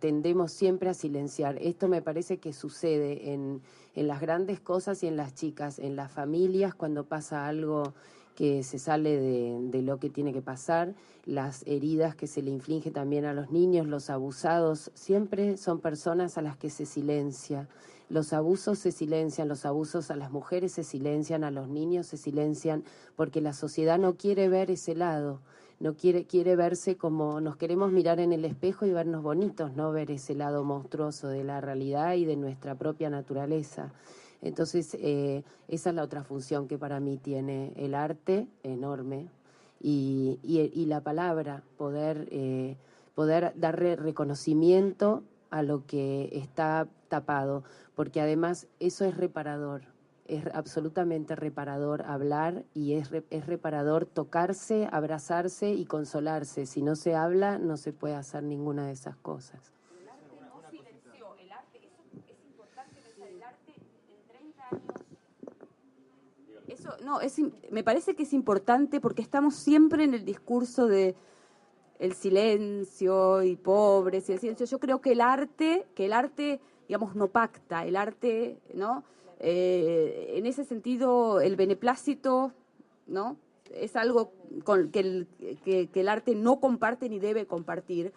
tendemos siempre a silenciar. Esto me parece que sucede en las grandes cosas y en las chicas, en las familias, cuando pasa algo que se sale de lo que tiene que pasar, las heridas que se le inflige también a los niños, los abusados, siempre son personas a las que se silencia. Los abusos se silencian, los abusos a las mujeres se silencian, a los niños se silencian, porque la sociedad no quiere ver ese lado, no quiere verse como nos queremos mirar en el espejo y vernos bonitos, no ver ese lado monstruoso de la realidad y de nuestra propia naturaleza. Entonces, esa es la otra función que para mí tiene el arte, enorme, y la palabra, poder darle reconocimiento a lo que está tapado, porque además eso es reparador. Es absolutamente reparador hablar y es reparador tocarse, abrazarse y consolarse. Si no se habla, no se puede hacer ninguna de esas cosas. El arte no silenció, el arte, eso es importante pensar, el arte en 30 años. Eso, no, me parece que es importante porque estamos siempre en el discurso de el silencio y pobres y el silencio. Yo creo que el arte, digamos, no pacta, el arte, ¿no? En ese sentido, el beneplácito, ¿no? Es algo que el arte no comparte ni debe compartir.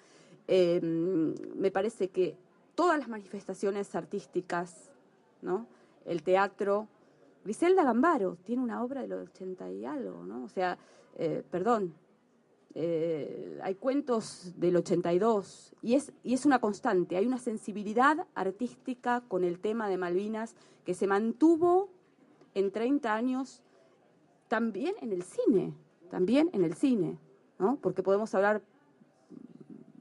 Me parece que todas las manifestaciones artísticas, ¿no? El teatro. Griselda Gambaro tiene una obra de los 80 y algo, ¿no? O sea, perdón. Hay cuentos del 82 y es una constante, hay una sensibilidad artística con el tema de Malvinas que se mantuvo en 30 años también en el cine, ¿no? Porque podemos hablar,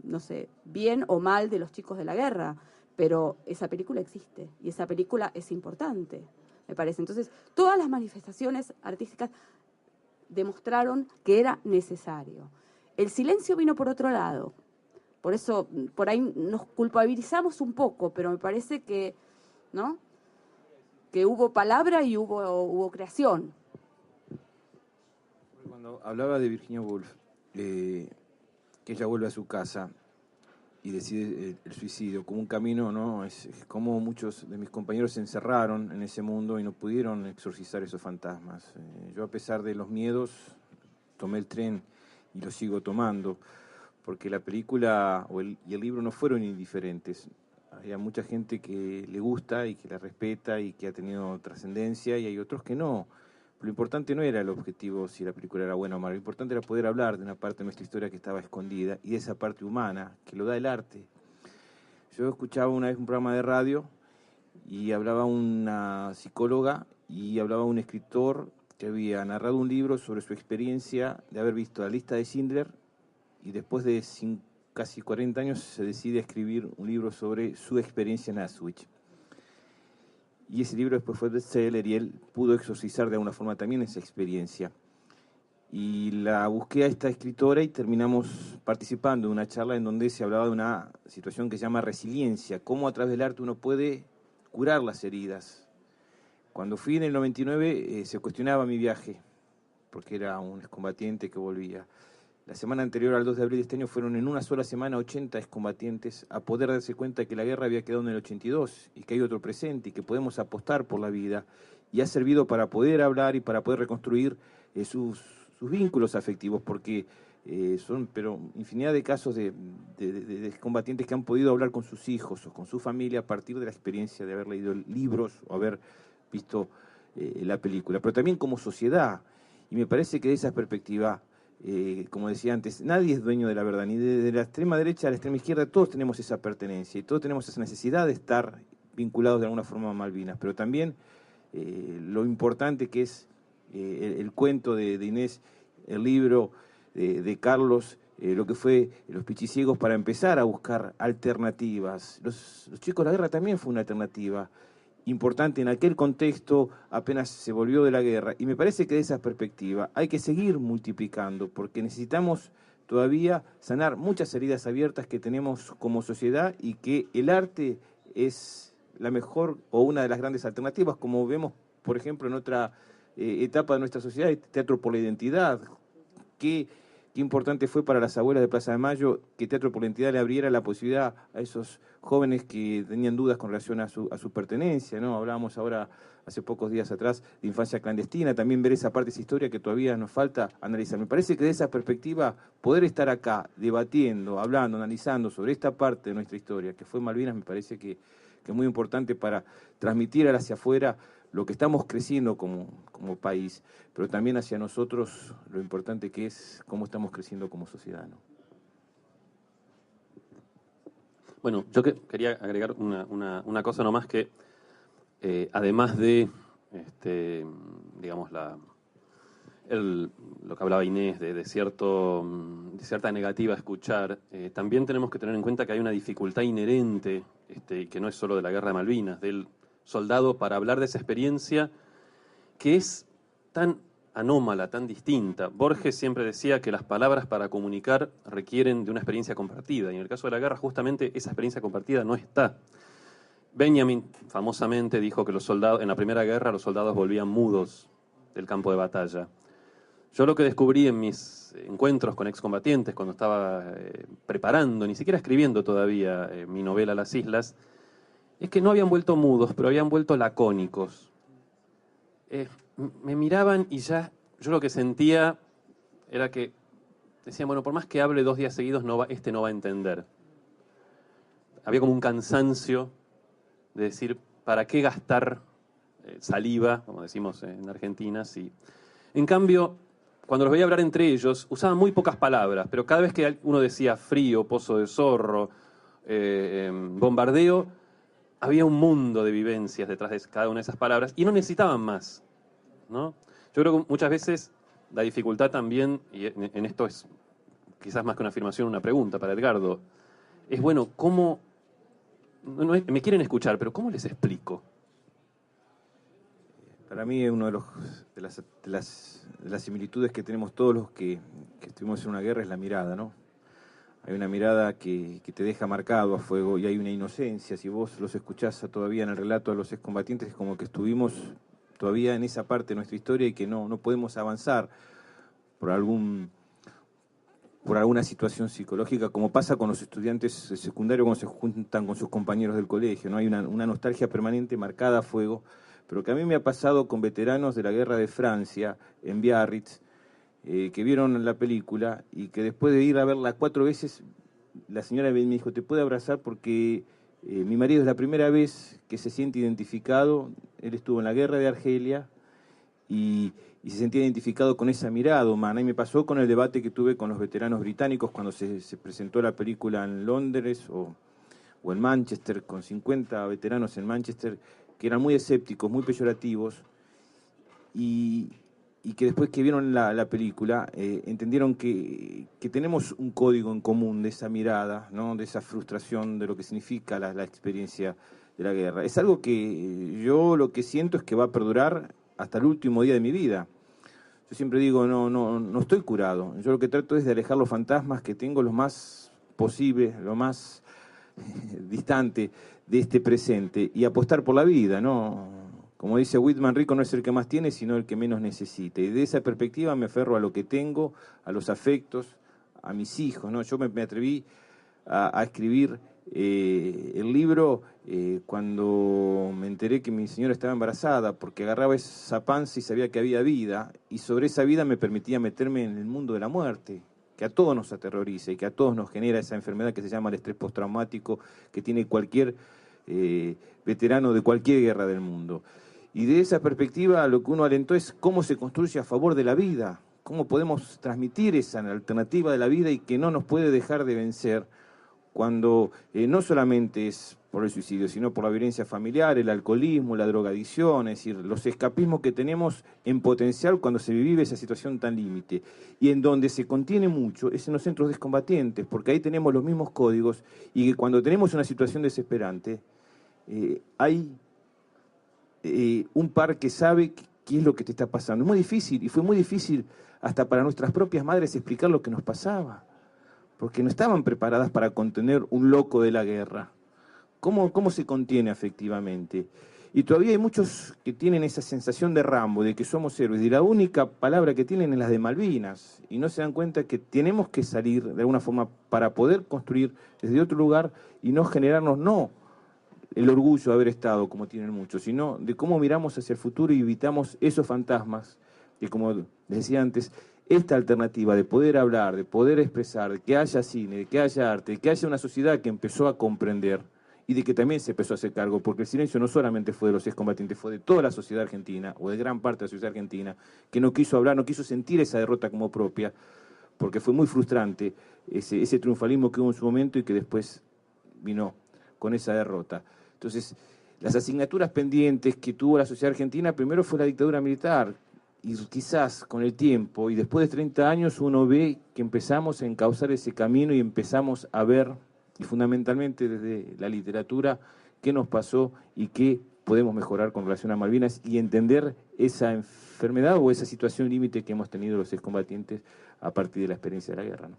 no sé, bien o mal de los chicos de la guerra, pero esa película existe y esa película es importante, me parece. Entonces, todas las manifestaciones artísticas demostraron que era necesario. El silencio vino por otro lado. Por eso, por ahí nos culpabilizamos un poco, pero me parece que, ¿no? Que hubo palabra y hubo creación. Cuando hablaba de Virginia Woolf, que ella vuelve a su casa y decide el suicidio como un camino, ¿no? Es como muchos de mis compañeros se encerraron en ese mundo y no pudieron exorcizar esos fantasmas. Yo, a pesar de los miedos, tomé el tren y lo sigo tomando, porque la película y el libro no fueron indiferentes. Hay mucha gente que le gusta y que la respeta y que ha tenido trascendencia, y hay otros que no. Lo importante no era el objetivo si la película era buena o mala, lo importante era poder hablar de una parte de nuestra historia que estaba escondida y de esa parte humana que lo da el arte. Yo escuchaba una vez un programa de radio y hablaba una psicóloga y hablaba un escritor que había narrado un libro sobre su experiencia de haber visto La lista de Schindler, y después de casi 40 años se decide a escribir un libro sobre su experiencia en Auschwitz. Y ese libro después fue bestseller y él pudo exorcizar de alguna forma también esa experiencia. Y la busqué a esta escritora y terminamos participando en una charla en donde se hablaba de una situación que se llama resiliencia, cómo a través del arte uno puede curar las heridas. Cuando fui en el 99 se cuestionaba mi viaje, porque era un excombatiente que volvía. La semana anterior al 2 de abril de este año fueron en una sola semana 80 excombatientes a poder darse cuenta de que la guerra había quedado en el 82 y que hay otro presente y que podemos apostar por la vida. Y ha servido para poder hablar y para poder reconstruir sus vínculos afectivos, porque son infinidad de casos de excombatientes que han podido hablar con sus hijos o con su familia a partir de la experiencia de haber leído libros o haber visto la película, pero también como sociedad. Y me parece que de esa perspectiva, como decía antes, nadie es dueño de la verdad, ni de la extrema derecha a la extrema izquierda, todos tenemos esa pertenencia y todos tenemos esa necesidad de estar vinculados de alguna forma a Malvinas, pero también lo importante que es el cuento de Inés, el libro de Carlos, lo que fue Los Pichiciegos, para empezar a buscar alternativas. Los chicos de la guerra también fue una alternativa importante en aquel contexto apenas se volvió de la guerra, y me parece que de esa perspectiva hay que seguir multiplicando, porque necesitamos todavía sanar muchas heridas abiertas que tenemos como sociedad, y que el arte es la mejor o una de las grandes alternativas, como vemos, por ejemplo, en otra etapa de nuestra sociedad, el Teatro por la Identidad. Qué importante fue para las abuelas de Plaza de Mayo que Teatro por la Identidad le abriera la posibilidad a esos jóvenes que tenían dudas con relación a su pertenencia, ¿no? Hablábamos ahora, hace pocos días atrás, de infancia clandestina, también ver esa parte de esa historia que todavía nos falta analizar. Me parece que de esa perspectiva, poder estar acá debatiendo, hablando, analizando sobre esta parte de nuestra historia, que fue Malvinas, me parece que es muy importante para transmitir hacia afuera lo que estamos creciendo como país, pero también hacia nosotros lo importante que es cómo estamos creciendo como sociedad, ¿no? Bueno, yo quería agregar una cosa nomás, que además de, digamos, lo que hablaba Inés, de cierta negativa a escuchar, también tenemos que tener en cuenta que hay una dificultad inherente, que no es solo de la Guerra de Malvinas, del soldado para hablar de esa experiencia que es tan anómala, tan distinta. Borges siempre decía que las palabras para comunicar requieren de una experiencia compartida, y en el caso de la guerra justamente esa experiencia compartida no está. Benjamin famosamente dijo que en la Primera Guerra los soldados volvían mudos del campo de batalla. Yo lo que descubrí en mis encuentros con excombatientes, cuando estaba preparando, ni siquiera escribiendo todavía mi novela Las Islas, es que no habían vuelto mudos, pero habían vuelto lacónicos. Me miraban y ya yo lo que sentía era que decían, bueno, por más que hable 2 días seguidos, no va a entender. Había como un cansancio de decir, ¿para qué gastar saliva, como decimos en Argentina? Sí. En cambio, cuando los veía hablar entre ellos, usaban muy pocas palabras, pero cada vez que uno decía frío, pozo de zorro, bombardeo, había un mundo de vivencias detrás de cada una de esas palabras y no necesitaban más, ¿no? Yo creo que muchas veces la dificultad también, y en esto es quizás más que una afirmación, una pregunta para Edgardo, es bueno, ¿cómo? Me quieren escuchar, pero ¿cómo les explico? Para mí es uno de las similitudes que tenemos todos los que estuvimos en una guerra es la mirada, ¿no? Hay una mirada que te deja marcado a fuego y hay una inocencia. Si vos los escuchás todavía en el relato de los excombatientes, es como que estuvimos todavía en esa parte de nuestra historia y que no podemos avanzar por alguna situación psicológica, como pasa con los estudiantes de secundario cuando se juntan con sus compañeros del colegio, ¿no? Hay una nostalgia permanente marcada a fuego, pero que a mí me ha pasado con veteranos de la Guerra de Francia, en Biarritz, que vieron la película y que después de ir a verla 4 veces, la señora me dijo, te puedo abrazar porque mi marido es la primera vez que se siente identificado, él estuvo en la Guerra de Argelia y se sentía identificado con esa mirada humana. Y me pasó con el debate que tuve con los veteranos británicos cuando se presentó la película en Londres o en Manchester, con 50 veteranos en Manchester, que eran muy escépticos, muy peyorativos, y que después que vieron la película entendieron que tenemos un código en común de esa mirada, ¿no? De esa frustración, de lo que significa la experiencia de la guerra. Es algo que yo lo que siento es que va a perdurar hasta el último día de mi vida. Yo siempre digo, no estoy curado. Yo lo que trato es de alejar los fantasmas que tengo lo más posible, lo más distante de este presente y apostar por la vida, ¿no? Como dice Whitman, rico no es el que más tiene, sino el que menos necesita. Y de esa perspectiva me aferro a lo que tengo, a los afectos, a mis hijos, ¿no? Yo me atreví a escribir el libro cuando me enteré que mi señora estaba embarazada, porque agarraba esa panza y sabía que había vida, y sobre esa vida me permitía meterme en el mundo de la muerte, que a todos nos aterroriza y que a todos nos genera esa enfermedad que se llama el estrés postraumático, que tiene cualquier veterano de cualquier guerra del mundo. Y de esa perspectiva lo que uno alentó es cómo se construye a favor de la vida, cómo podemos transmitir esa alternativa de la vida y que no nos puede dejar de vencer cuando no solamente es por el suicidio, sino por la violencia familiar, el alcoholismo, la drogadicción, es decir, los escapismos que tenemos en potencial cuando se vive esa situación tan límite. Y en donde se contiene mucho es en los centros de excombatientes, porque ahí tenemos los mismos códigos y que cuando tenemos una situación desesperante, hay un par que sabe qué es lo que te está pasando. Es muy difícil, y fue muy difícil hasta para nuestras propias madres explicar lo que nos pasaba, porque no estaban preparadas para contener un loco de la guerra. ¿Cómo se contiene afectivamente? Y todavía hay muchos que tienen esa sensación de Rambo, de que somos héroes, y la única palabra que tienen es la de Malvinas, y no se dan cuenta que tenemos que salir de alguna forma para poder construir desde otro lugar y no generarnos, no el orgullo de haber estado, como tienen muchos, sino de cómo miramos hacia el futuro y evitamos esos fantasmas, que como les decía antes, esta alternativa de poder hablar, de poder expresar, de que haya cine, de que haya arte, de que haya una sociedad que empezó a comprender y de que también se empezó a hacer cargo, porque el silencio no solamente fue de los excombatientes, fue de toda la sociedad argentina, o de gran parte de la sociedad argentina, que no quiso hablar, no quiso sentir esa derrota como propia, porque fue muy frustrante ese triunfalismo que hubo en su momento y que después vino con esa derrota. Entonces, las asignaturas pendientes que tuvo la sociedad argentina, primero fue la dictadura militar, y quizás con el tiempo, y después de 30 años, uno ve que empezamos a encauzar ese camino y empezamos a ver, y fundamentalmente desde la literatura, qué nos pasó y qué podemos mejorar con relación a Malvinas y entender esa enfermedad o esa situación límite que hemos tenido los excombatientes a partir de la experiencia de la guerra, ¿no?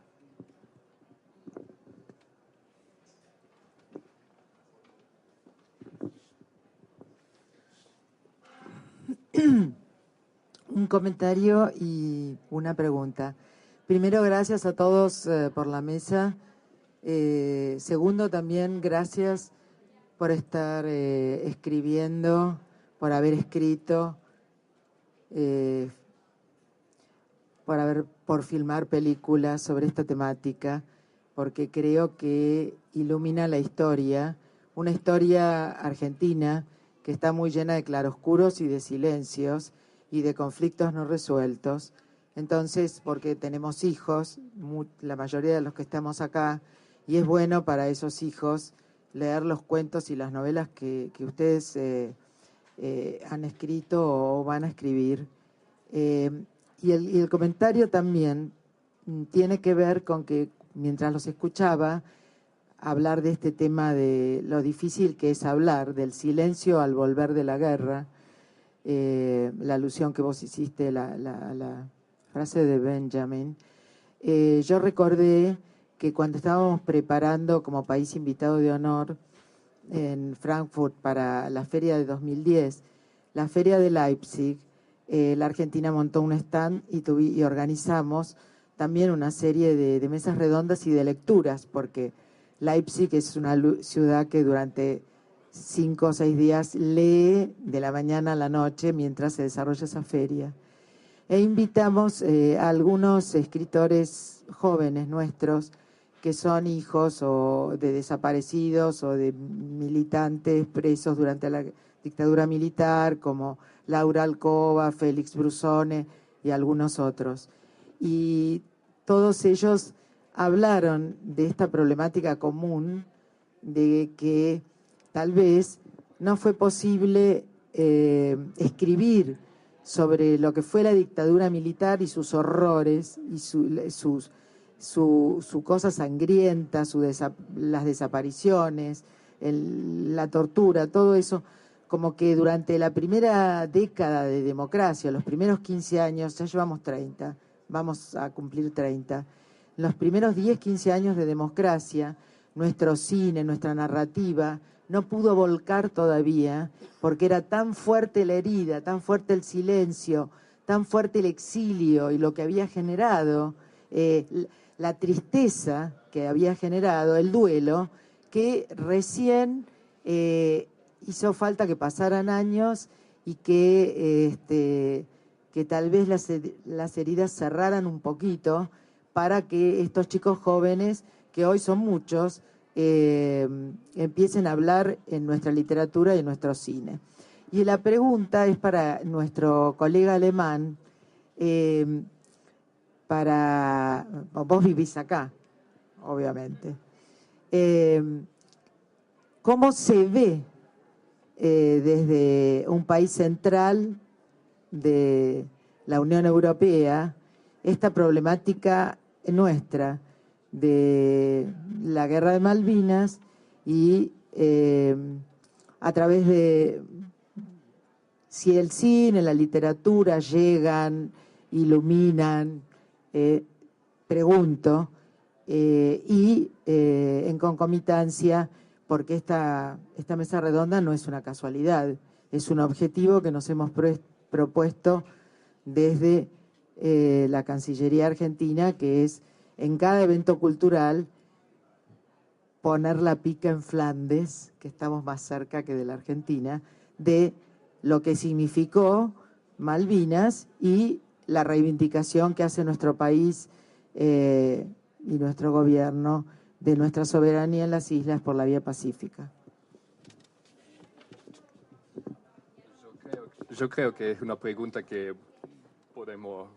Un comentario y una pregunta. Primero, gracias a todos por la mesa. Segundo, también gracias por estar escribiendo, por haber escrito, por filmar películas sobre esta temática, porque creo que ilumina la historia, una historia argentina que está muy llena de claroscuros y de silencios y de conflictos no resueltos. Entonces, porque tenemos hijos, la mayoría de los que estamos acá, y es bueno para esos hijos leer los cuentos y las novelas que ustedes han escrito o van a escribir. Y el comentario también tiene que ver con que mientras los escuchaba hablar de este tema de lo difícil que es hablar, del silencio al volver de la guerra, la alusión que vos hiciste, la frase de Benjamin, yo recordé que cuando estábamos preparando como país invitado de honor en Frankfurt para la feria de 2010, la feria de Leipzig, la Argentina montó un stand y organizamos también una serie de mesas redondas y de lecturas, porque Leipzig es una ciudad que durante 5 o 6 días lee de la mañana a la noche mientras se desarrolla esa feria. E invitamos a algunos escritores jóvenes nuestros que son hijos o de desaparecidos o de militantes presos durante la dictadura militar, como Laura Alcoba, Félix Brusone y algunos otros. Y todos ellos hablaron de esta problemática común, de que tal vez no fue posible escribir sobre lo que fue la dictadura militar y sus horrores y su cosa sangrienta, las desapariciones, la tortura, todo eso, como que durante la primera década de democracia, los primeros 15 años, ya llevamos 30, vamos a cumplir 30, los primeros 10, 15 años de democracia, nuestro cine, nuestra narrativa, no pudo volcar todavía, porque era tan fuerte la herida, tan fuerte el silencio, tan fuerte el exilio y lo que había generado, la tristeza que había generado, el duelo, que recién hizo falta que pasaran años y que tal vez las heridas cerraran un poquito para que estos chicos jóvenes, que hoy son muchos, empiecen a hablar en nuestra literatura y en nuestro cine. Y la pregunta es para nuestro colega alemán, vos vivís acá, obviamente. ¿Cómo se ve desde un país central de la Unión Europea esta problemática nuestra de la guerra de Malvinas y a través de si el cine, la literatura llegan, iluminan, pregunto, y en concomitancia, porque esta mesa redonda no es una casualidad, es un objetivo que nos hemos propuesto desde la Cancillería Argentina, que es en cada evento cultural poner la pica en Flandes, que estamos más cerca que de la Argentina, de lo que significó Malvinas y la reivindicación que hace nuestro país y nuestro gobierno de nuestra soberanía en las islas por la vía pacífica. Yo creo que es una pregunta que podemos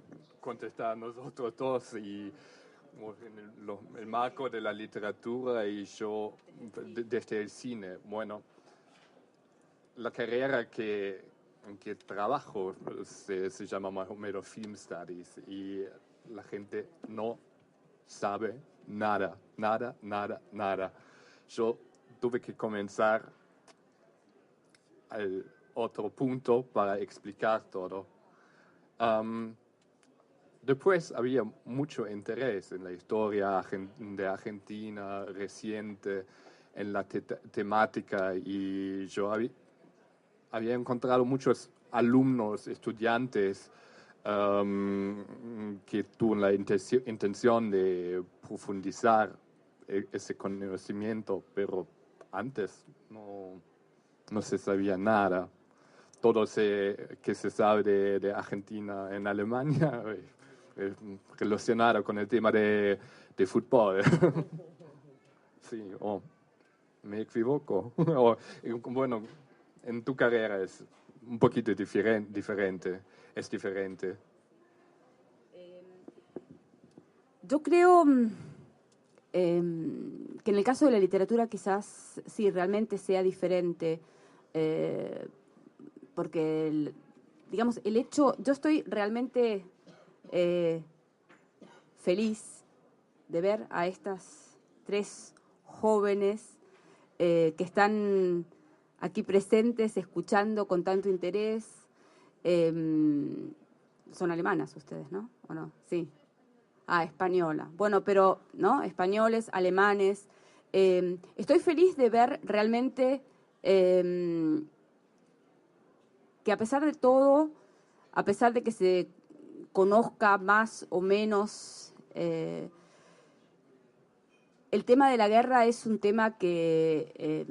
contestar nosotros dos y en el marco de la literatura y yo desde el cine. Bueno, la carrera en que trabajo se llama más o menos Film Studies y la gente no sabe nada. Yo tuve que comenzar al otro punto para explicar todo. Después había mucho interés en la historia de Argentina reciente, en la temática, y yo había encontrado muchos alumnos, estudiantes, que tuvieron la intención de profundizar ese conocimiento, pero antes no se sabía nada. Todo que se sabe de Argentina en Alemania relacionado con el tema de fútbol. Sí, me equivoco. Bueno, en tu carrera es un poquito diferente. Es diferente. Yo creo que en el caso de la literatura quizás sí, realmente sea diferente, porque, digamos, el hecho, yo estoy realmente feliz de ver a estas 3 jóvenes que están aquí presentes, escuchando con tanto interés. Son alemanas ustedes, ¿no? ¿O no? Sí. Española. Bueno, pero, ¿no? Españoles, alemanes. Estoy feliz de ver realmente que a pesar de todo, a pesar de que se conozca más o menos, el tema de la guerra es un tema que,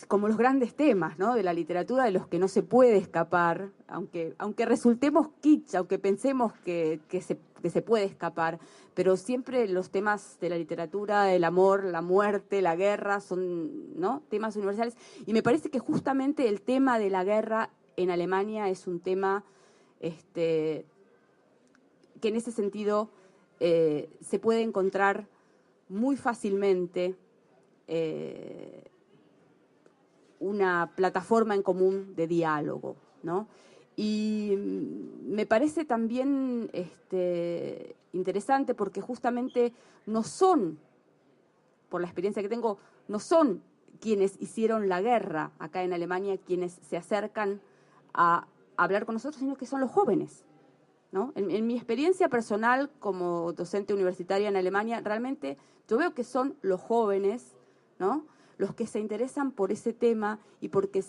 como los grandes temas, ¿no?, de la literatura, de los que no se puede escapar, aunque resultemos kitsch, aunque pensemos que se puede escapar, pero siempre los temas de la literatura, el amor, la muerte, la guerra, son, ¿no?, temas universales. Y me parece que justamente el tema de la guerra en Alemania es un tema que en ese sentido se puede encontrar muy fácilmente una plataforma en común de diálogo, ¿no? Y me parece también interesante porque justamente no son, por la experiencia que tengo, no son quienes hicieron la guerra acá en Alemania quienes se acercan a hablar con nosotros, sino que son los jóvenes, ¿no? En mi experiencia personal como docente universitaria en Alemania, realmente yo veo que son los jóvenes, ¿no?, los que se interesan por ese tema y porque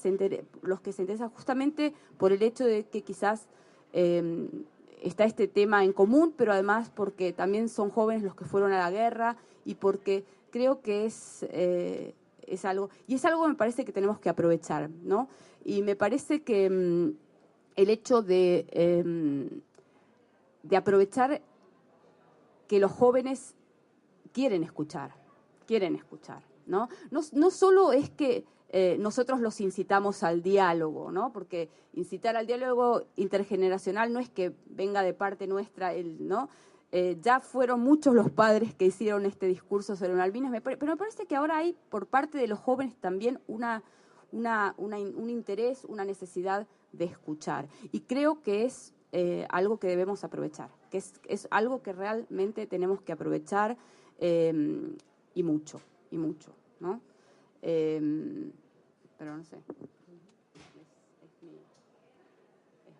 los que se interesan justamente por el hecho de que quizás está este tema en común, pero además porque también son jóvenes los que fueron a la guerra y porque creo que es algo, y es algo que me parece que tenemos que aprovechar, ¿no? Y me parece que el hecho de aprovechar que los jóvenes quieren escuchar, ¿no? No solo es que nosotros los incitamos al diálogo, ¿no? Porque incitar al diálogo intergeneracional no es que venga de parte nuestra, ¿no? Ya fueron muchos los padres que hicieron este discurso sobre Malvinas, pero me parece que ahora hay por parte de los jóvenes también un interés, una necesidad de escuchar. Y creo que es algo que debemos aprovechar, que es algo que realmente tenemos que aprovechar y mucho, ¿no? Pero no sé, es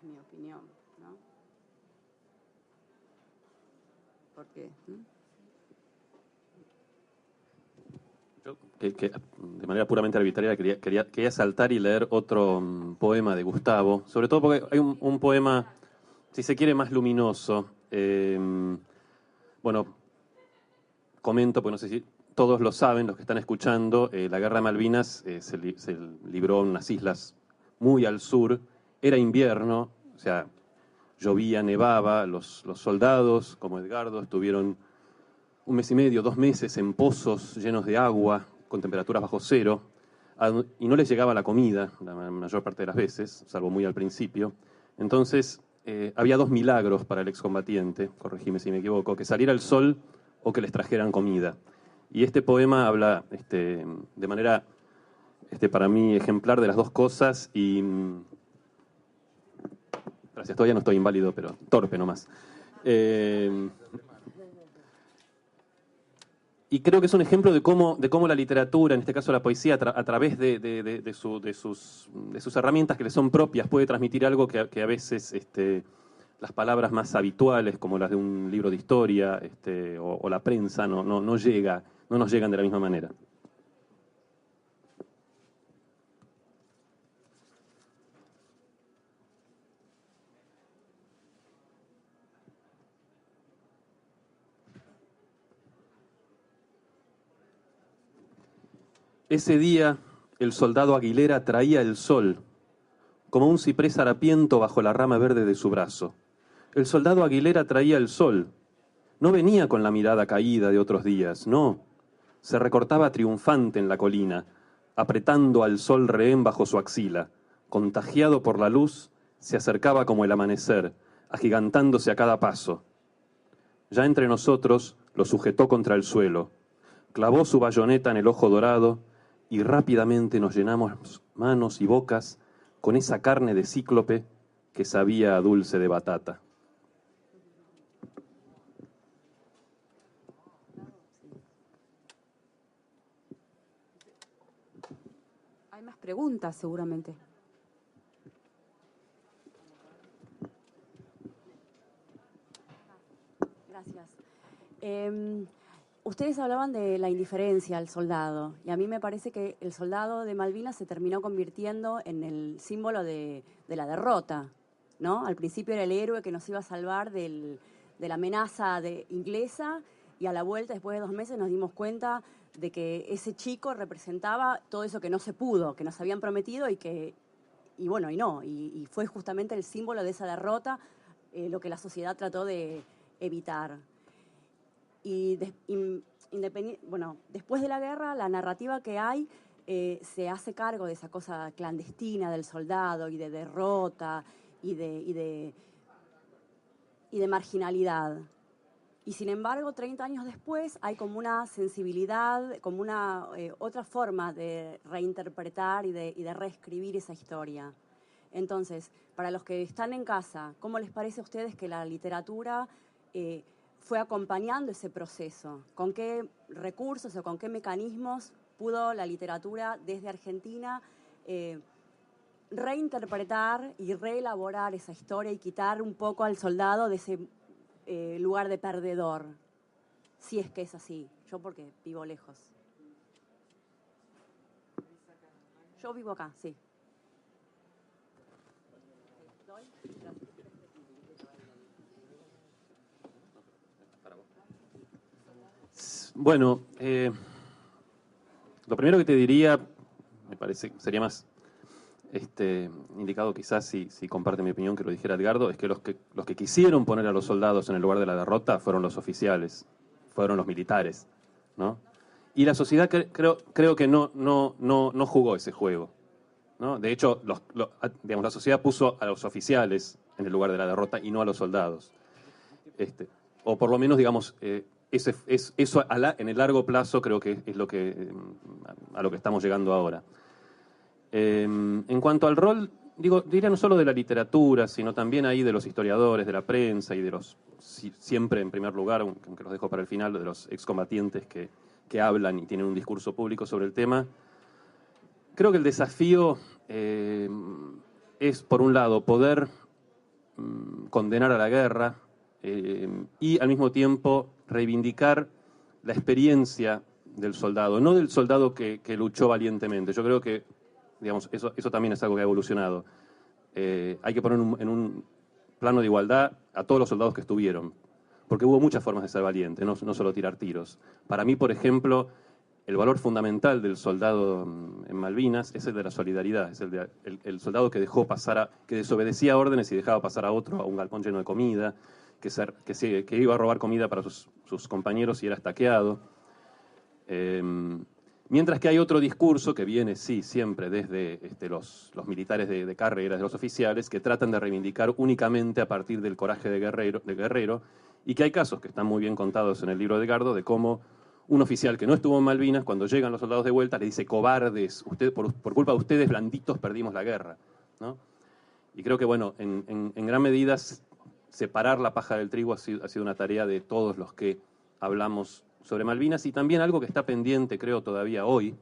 mi opinión, ¿no? Porque... Yo, que de manera puramente arbitraria quería saltar y leer otro poema de Gustavo, sobre todo porque hay un poema, si se quiere, más luminoso. Bueno, comento, porque no sé si todos lo saben, los que están escuchando, la Guerra de Malvinas se libró en unas islas muy al sur, era invierno, o sea, llovía, nevaba, los soldados, como Edgardo, estuvieron 1 mes y medio, 2 meses en pozos llenos de agua, con temperaturas bajo cero, y no les llegaba la comida la mayor parte de las veces, salvo muy al principio. Entonces, había 2 milagros para el excombatiente, corregime si me equivoco, que saliera el sol o que les trajeran comida. Y este poema habla de manera para mí ejemplar de las dos cosas y... Gracias, todavía no estoy inválido, pero torpe nomás. Y creo que es un ejemplo de cómo la literatura, en este caso la poesía, a través de sus herramientas que le son propias, puede transmitir algo que a veces las palabras más habituales, como las de un libro de historia o la prensa, no nos llegan de la misma manera. Ese día el soldado Aguilera traía el sol, como un ciprés harapiento bajo la rama verde de su brazo. El soldado Aguilera traía el sol. No venía con la mirada caída de otros días, no. Se recortaba triunfante en la colina, apretando al sol rehén bajo su axila. Contagiado por la luz, se acercaba como el amanecer, agigantándose a cada paso. Ya entre nosotros lo sujetó contra el suelo, clavó su bayoneta en el ojo dorado y rápidamente nos llenamos manos y bocas con esa carne de cíclope que sabía a dulce de batata. Hay más preguntas, seguramente. Gracias. Ustedes hablaban de la indiferencia al soldado, y a mí me parece que el soldado de Malvinas se terminó convirtiendo en el símbolo de la derrota, ¿no? Al principio era el héroe que nos iba a salvar de la amenaza inglesa, y a la vuelta, después de 2 meses, nos dimos cuenta de que ese chico representaba todo eso que no se pudo, que nos habían prometido y fue justamente el símbolo de esa derrota, lo que la sociedad trató de evitar. Y después de la guerra, la narrativa que hay se hace cargo de esa cosa clandestina del soldado y de derrota y de marginalidad. Y sin embargo, 30 años después hay como una sensibilidad, como una otra forma de reinterpretar y de reescribir esa historia. Entonces, para los que están en casa, ¿cómo les parece a ustedes que la literatura fue acompañando ese proceso? ¿Con qué recursos o con qué mecanismos pudo la literatura desde Argentina reinterpretar y reelaborar esa historia y quitar un poco al soldado de ese lugar de perdedor? Si es que es así. Yo porque vivo lejos. Yo vivo acá, sí. Bueno, lo primero que te diría, me parece que sería más indicado quizás si comparte mi opinión que lo dijera Edgardo, es que los que quisieron poner a los soldados en el lugar de la derrota fueron los oficiales, fueron los militares, ¿no? Y la sociedad creo que no jugó ese juego, ¿no? De hecho, la sociedad puso a los oficiales en el lugar de la derrota y no a los soldados. O por lo menos, digamos, eso en el largo plazo creo que es a lo que estamos llegando ahora. En cuanto al rol, diría no solo de la literatura, sino también ahí de los historiadores, de la prensa y de los, siempre en primer lugar, aunque los dejo para el final, de los excombatientes que hablan y tienen un discurso público sobre el tema. Creo que el desafío es, por un lado, poder condenar a la guerra y al mismo tiempo reivindicar la experiencia del soldado, no del soldado que luchó valientemente. Yo creo que, digamos, eso también es algo que ha evolucionado. Hay que poner en un plano de igualdad a todos los soldados que estuvieron, porque hubo muchas formas de ser valiente, no solo tirar tiros. Para mí, por ejemplo, el valor fundamental del soldado en Malvinas es el de la solidaridad, es el soldado que que desobedecía órdenes y dejaba pasar a otro a un galpón lleno de comida, que iba a robar comida para sus compañeros y era estaqueado. Mientras que hay otro discurso que viene, sí, siempre desde los militares de carrera, de los oficiales, que tratan de reivindicar únicamente a partir del coraje de guerrero, y que hay casos que están muy bien contados en el libro de Edgardo, de cómo un oficial que no estuvo en Malvinas, cuando llegan los soldados de vuelta, le dice: cobardes, por culpa de ustedes, blanditos, perdimos la guerra, ¿no? Y creo que, bueno, en gran medida separar la paja del trigo ha sido una tarea de todos los que hablamos sobre Malvinas, y también algo que está pendiente, creo, todavía hoy,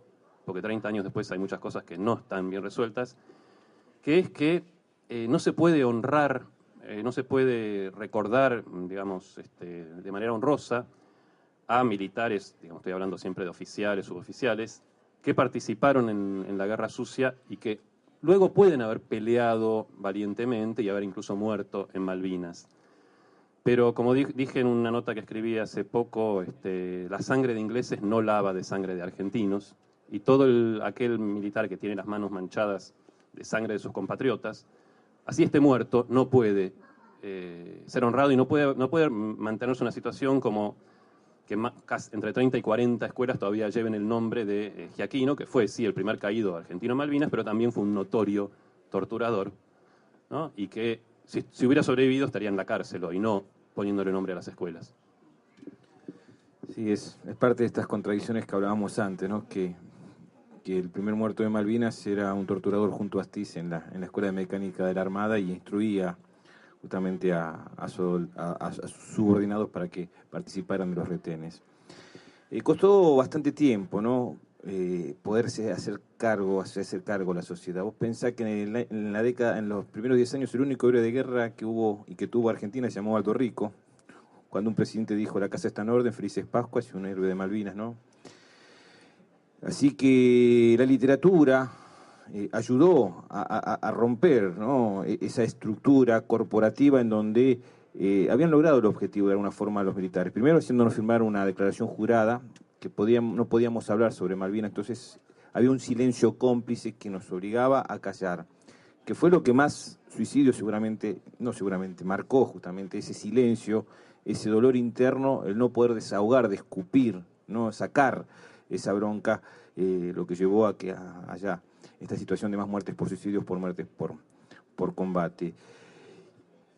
porque 30 años después hay muchas cosas que no están bien resueltas, que es que no se puede honrar, no se puede recordar, digamos, de manera honrosa a militares, digamos, estoy hablando siempre de oficiales, suboficiales, que participaron en la Guerra Sucia y que luego pueden haber peleado valientemente y haber incluso muerto en Malvinas. Pero como dije en una nota que escribí hace poco, la sangre de ingleses no lava de sangre de argentinos, y todo aquel militar que tiene las manos manchadas de sangre de sus compatriotas, así esté muerto, no puede ser honrado y no puede mantenerse una situación como que entre 30 y 40 escuelas todavía lleven el nombre de Giaquino, que fue, sí, el primer caído argentino en Malvinas, pero también fue un notorio torturador, ¿no? Y que si hubiera sobrevivido estaría en la cárcel y no poniéndole nombre a las escuelas. Sí, es parte de estas contradicciones que hablábamos antes, ¿no? Que el primer muerto de Malvinas era un torturador junto a Astiz en la Escuela de Mecánica de la Armada, y instruía justamente a sus subordinados para que participaran de los retenes. Costó bastante tiempo, ¿no? Poderse hacer cargo la sociedad. Vos pensás que en los primeros 10 años, el único héroe de guerra que hubo y que tuvo Argentina se llamó Aldo Rico, cuando un presidente dijo: la casa está en orden, felices Pascuas, y un héroe de Malvinas, ¿no? Así que la literatura ayudó a romper, ¿no?, esa estructura corporativa en donde habían logrado el objetivo de alguna forma los militares. Primero, haciéndonos firmar una declaración jurada que no podíamos hablar sobre Malvinas, entonces había un silencio cómplice que nos obligaba a callar, que fue lo que más suicidio marcó justamente ese silencio, ese dolor interno, el no poder desahogar, de escupir, no sacar esa bronca, lo que llevó a que haya esta situación de más muertes por suicidios, por muertes por combate.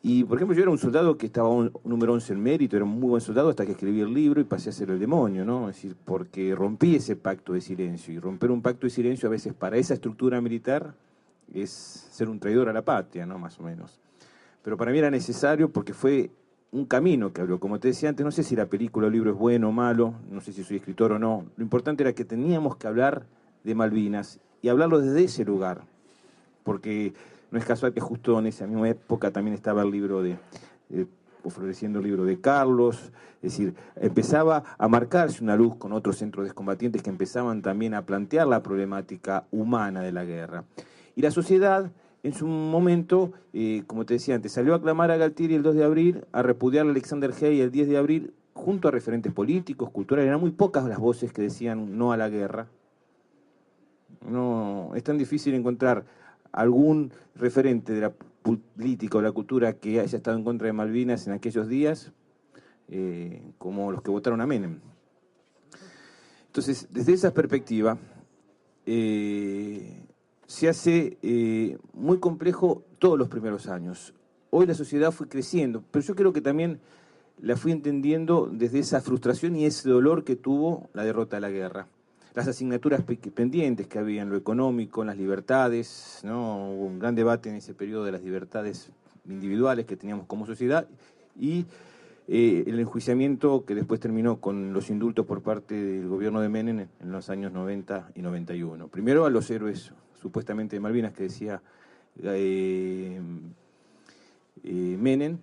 Y, por ejemplo, yo era un soldado que estaba número 11 en mérito, era un muy buen soldado hasta que escribí el libro y pasé a ser el demonio, ¿no? Es decir, porque rompí ese pacto de silencio, y romper un pacto de silencio a veces para esa estructura militar es ser un traidor a la patria, ¿no?, más o menos. Pero para mí era necesario, porque fue un camino que abrió. Como te decía antes, no sé si la película o el libro es bueno o malo, no sé si soy escritor o no. Lo importante era que teníamos que hablar de Malvinas y hablarlo desde ese lugar, porque no es casual que justo en esa misma época también estaba el libro floreciendo el libro de Carlos. Es decir, empezaba a marcarse una luz con otros centros de combatientes que empezaban también a plantear la problemática humana de la guerra. Y la sociedad, en su momento, como te decía antes, salió a aclamar a Galtieri el 2 de abril, a repudiar a Alexander Haig el 10 de abril, junto a referentes políticos, culturales. Eran muy pocas las voces que decían no a la guerra. No, es tan difícil encontrar algún referente de la política o la cultura que haya estado en contra de Malvinas en aquellos días, como los que votaron a Menem. Entonces, desde esa perspectiva, se hace muy complejo todos los primeros años. Hoy la sociedad fue creciendo, pero yo creo que también la fui entendiendo desde esa frustración y ese dolor que tuvo la derrota de la guerra. Las asignaturas pendientes que había en lo económico, en las libertades, ¿no? Hubo un gran debate en ese periodo de las libertades individuales que teníamos como sociedad, y el enjuiciamiento que después terminó con los indultos por parte del gobierno de Menem en los años 90 y 91. Primero a los héroes supuestamente de Malvinas, que decía Menem,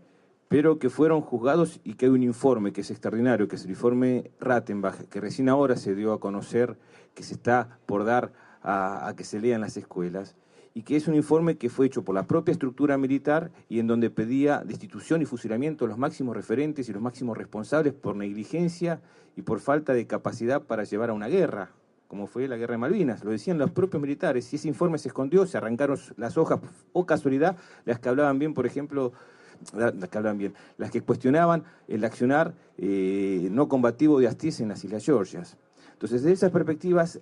pero que fueron juzgados, y que hay un informe que es extraordinario, que es el informe Rattenbach, que recién ahora se dio a conocer, que se está por dar a que se lea en las escuelas, y que es un informe que fue hecho por la propia estructura militar, y en donde pedía destitución y fusilamiento a los máximos referentes y los máximos responsables por negligencia y por falta de capacidad para llevar a una guerra, como fue la guerra de Malvinas. Lo decían los propios militares, y ese informe se escondió, se arrancaron las hojas, o casualidad, las que hablaban bien, por ejemplo, las que cuestionaban el accionar no combativo de Astiz en las Islas Georgias. Entonces, desde esas perspectivas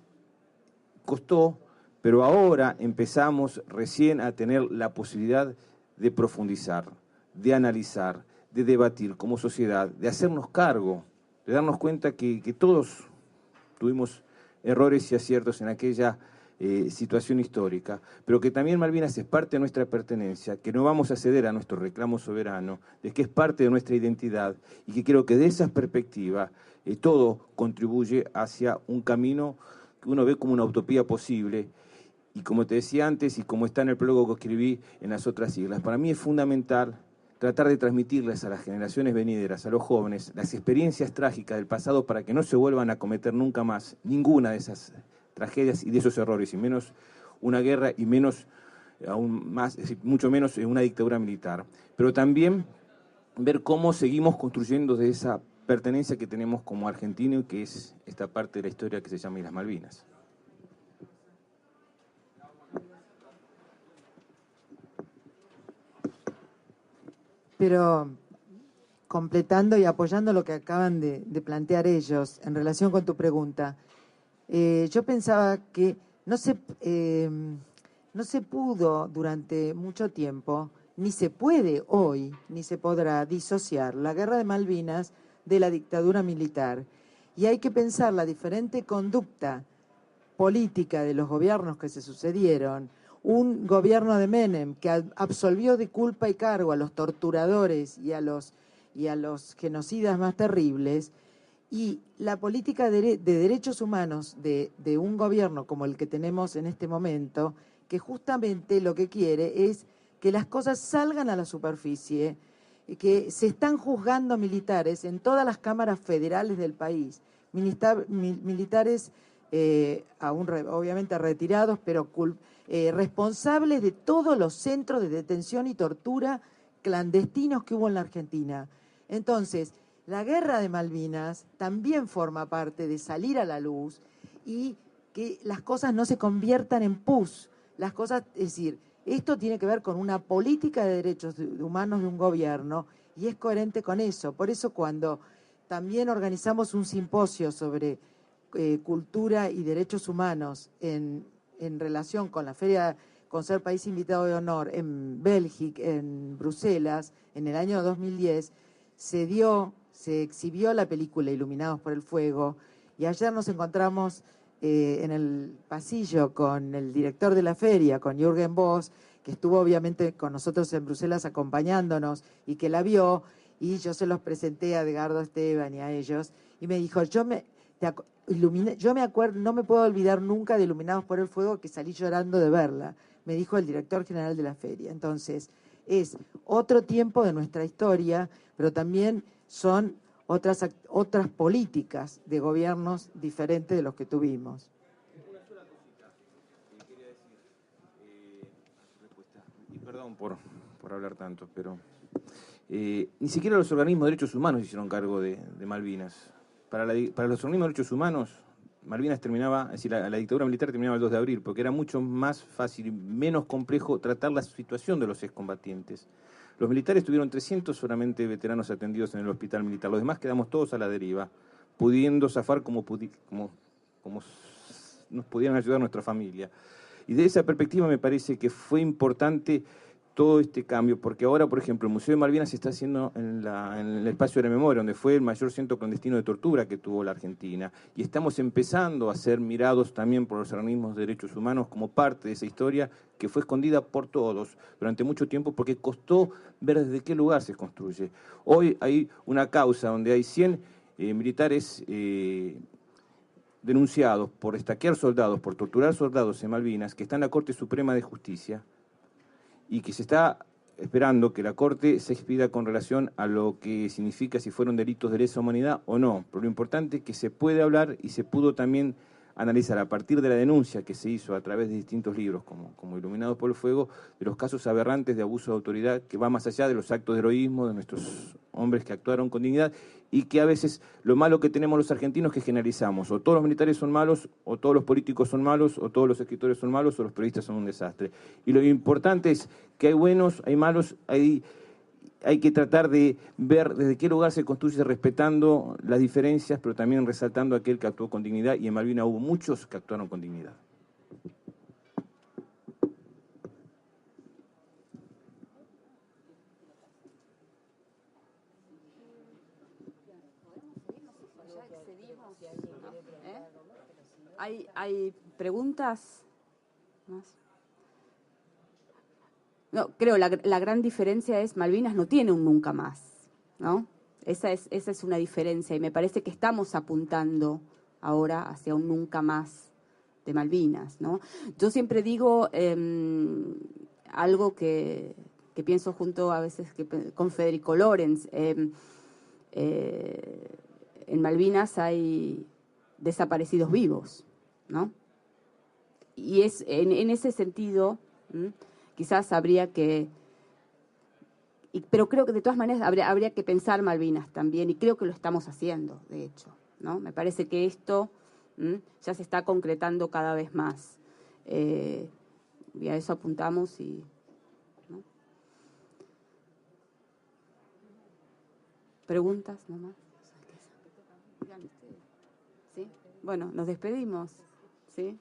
costó, pero ahora empezamos recién a tener la posibilidad de profundizar, de analizar, de debatir como sociedad, de hacernos cargo, de darnos cuenta que todos tuvimos errores y aciertos en aquella situación histórica, pero que también Malvinas es parte de nuestra pertenencia, que no vamos a ceder a nuestro reclamo soberano, de que es parte de nuestra identidad y que creo que de esa perspectiva todo contribuye hacia un camino que uno ve como una utopía posible. Y como te decía antes y como está en el prólogo que escribí en las otras siglas, para mí es fundamental tratar de transmitirles a las generaciones venideras, a los jóvenes, las experiencias trágicas del pasado para que no se vuelvan a cometer nunca más ninguna de esas tragedias y de esos errores, y menos una guerra y menos, aún más, es decir, mucho menos una dictadura militar. Pero también ver cómo seguimos construyendo de esa pertenencia que tenemos como argentinos, que es esta parte de la historia que se llama Islas Malvinas. Pero completando y apoyando lo que acaban de plantear ellos en relación con tu pregunta, yo pensaba que no se pudo durante mucho tiempo, ni se puede hoy, ni se podrá disociar la guerra de Malvinas de la dictadura militar. Y hay que pensar la diferente conducta política de los gobiernos que se sucedieron. Un gobierno de Menem que absolvió de culpa y cargo a los torturadores y a los genocidas más terribles, y la política de derechos humanos de un gobierno como el que tenemos en este momento, que justamente lo que quiere es que las cosas salgan a la superficie, que se están juzgando militares en todas las cámaras federales del país, militares obviamente retirados, pero responsables de todos los centros de detención y tortura clandestinos que hubo en la Argentina. Entonces, la guerra de Malvinas también forma parte de salir a la luz y que las cosas no se conviertan en pus. Las cosas, es decir, esto tiene que ver con una política de derechos humanos de un gobierno y es coherente con eso. Por eso cuando también organizamos un simposio sobre cultura y derechos humanos en relación con la feria, con ser país invitado de honor en Bélgica, en Bruselas, en el año 2010, se exhibió la película Iluminados por el Fuego, y ayer nos encontramos en el pasillo con el director de la feria, con Jürgen Boss, que estuvo obviamente con nosotros en Bruselas acompañándonos y que la vio, y yo se los presenté a Edgardo Esteban y a ellos, y me dijo, yo me acuerdo, no me puedo olvidar nunca de Iluminados por el Fuego, que salí llorando de verla, me dijo el director general de la feria. Entonces, es otro tiempo de nuestra historia, pero también son otras políticas de gobiernos diferentes de los que tuvimos. Una sola cosita que quería decir, y perdón por hablar tanto, pero ni siquiera los organismos de derechos humanos hicieron cargo de Malvinas. Para los organismos de derechos humanos, Malvinas terminaba, es decir, la dictadura militar terminaba el 2 de abril, porque era mucho más fácil y menos complejo tratar la situación de los excombatientes. Los militares tuvieron 300 solamente veteranos atendidos en el hospital militar, los demás quedamos todos a la deriva, pudiendo zafar como nos pudieran ayudar nuestra familia. Y de esa perspectiva me parece que fue importante todo este cambio, porque ahora, por ejemplo, el Museo de Malvinas se está haciendo en el espacio de la memoria, donde fue el mayor centro clandestino de tortura que tuvo la Argentina, y estamos empezando a ser mirados también por los organismos de derechos humanos como parte de esa historia que fue escondida por todos durante mucho tiempo, porque costó ver desde qué lugar se construye. Hoy hay una causa donde hay 100 militares denunciados por estaquear soldados, por torturar soldados en Malvinas, que está en la Corte Suprema de Justicia, y que se está esperando que la Corte se expida con relación a lo que significa si fueron delitos de lesa humanidad o no. Pero lo importante es que se puede hablar y se pudo también analizar a partir de la denuncia que se hizo a través de distintos libros, como Iluminados por el Fuego, de los casos aberrantes de abuso de autoridad que va más allá de los actos de heroísmo de nuestros hombres que actuaron con dignidad, y que a veces lo malo que tenemos los argentinos es que generalizamos, o todos los militares son malos, o todos los políticos son malos, o todos los escritores son malos, o los periodistas son un desastre. Y lo importante es que hay buenos, hay malos, hay que tratar de ver desde qué lugar se construye, respetando las diferencias, pero también resaltando a aquel que actuó con dignidad, y en Malvinas hubo muchos que actuaron con dignidad. ¿Hay preguntas más? No, creo la gran diferencia es Malvinas no tiene un nunca más, ¿no? Esa es una diferencia y me parece que estamos apuntando ahora hacia un nunca más de Malvinas, ¿no? Yo siempre digo algo que pienso junto a veces con Federico Lorenz. En Malvinas hay desaparecidos vivos, ¿no? Y es en ese sentido, quizás habría que, pero creo que de todas maneras habría que pensar Malvinas también, y creo que lo estamos haciendo, de hecho, ¿no? Me parece que esto ya se está concretando cada vez más. Y a eso apuntamos y... ¿no? ¿Preguntas nomás? ¿Sí? Bueno, nos despedimos. ¿Sí?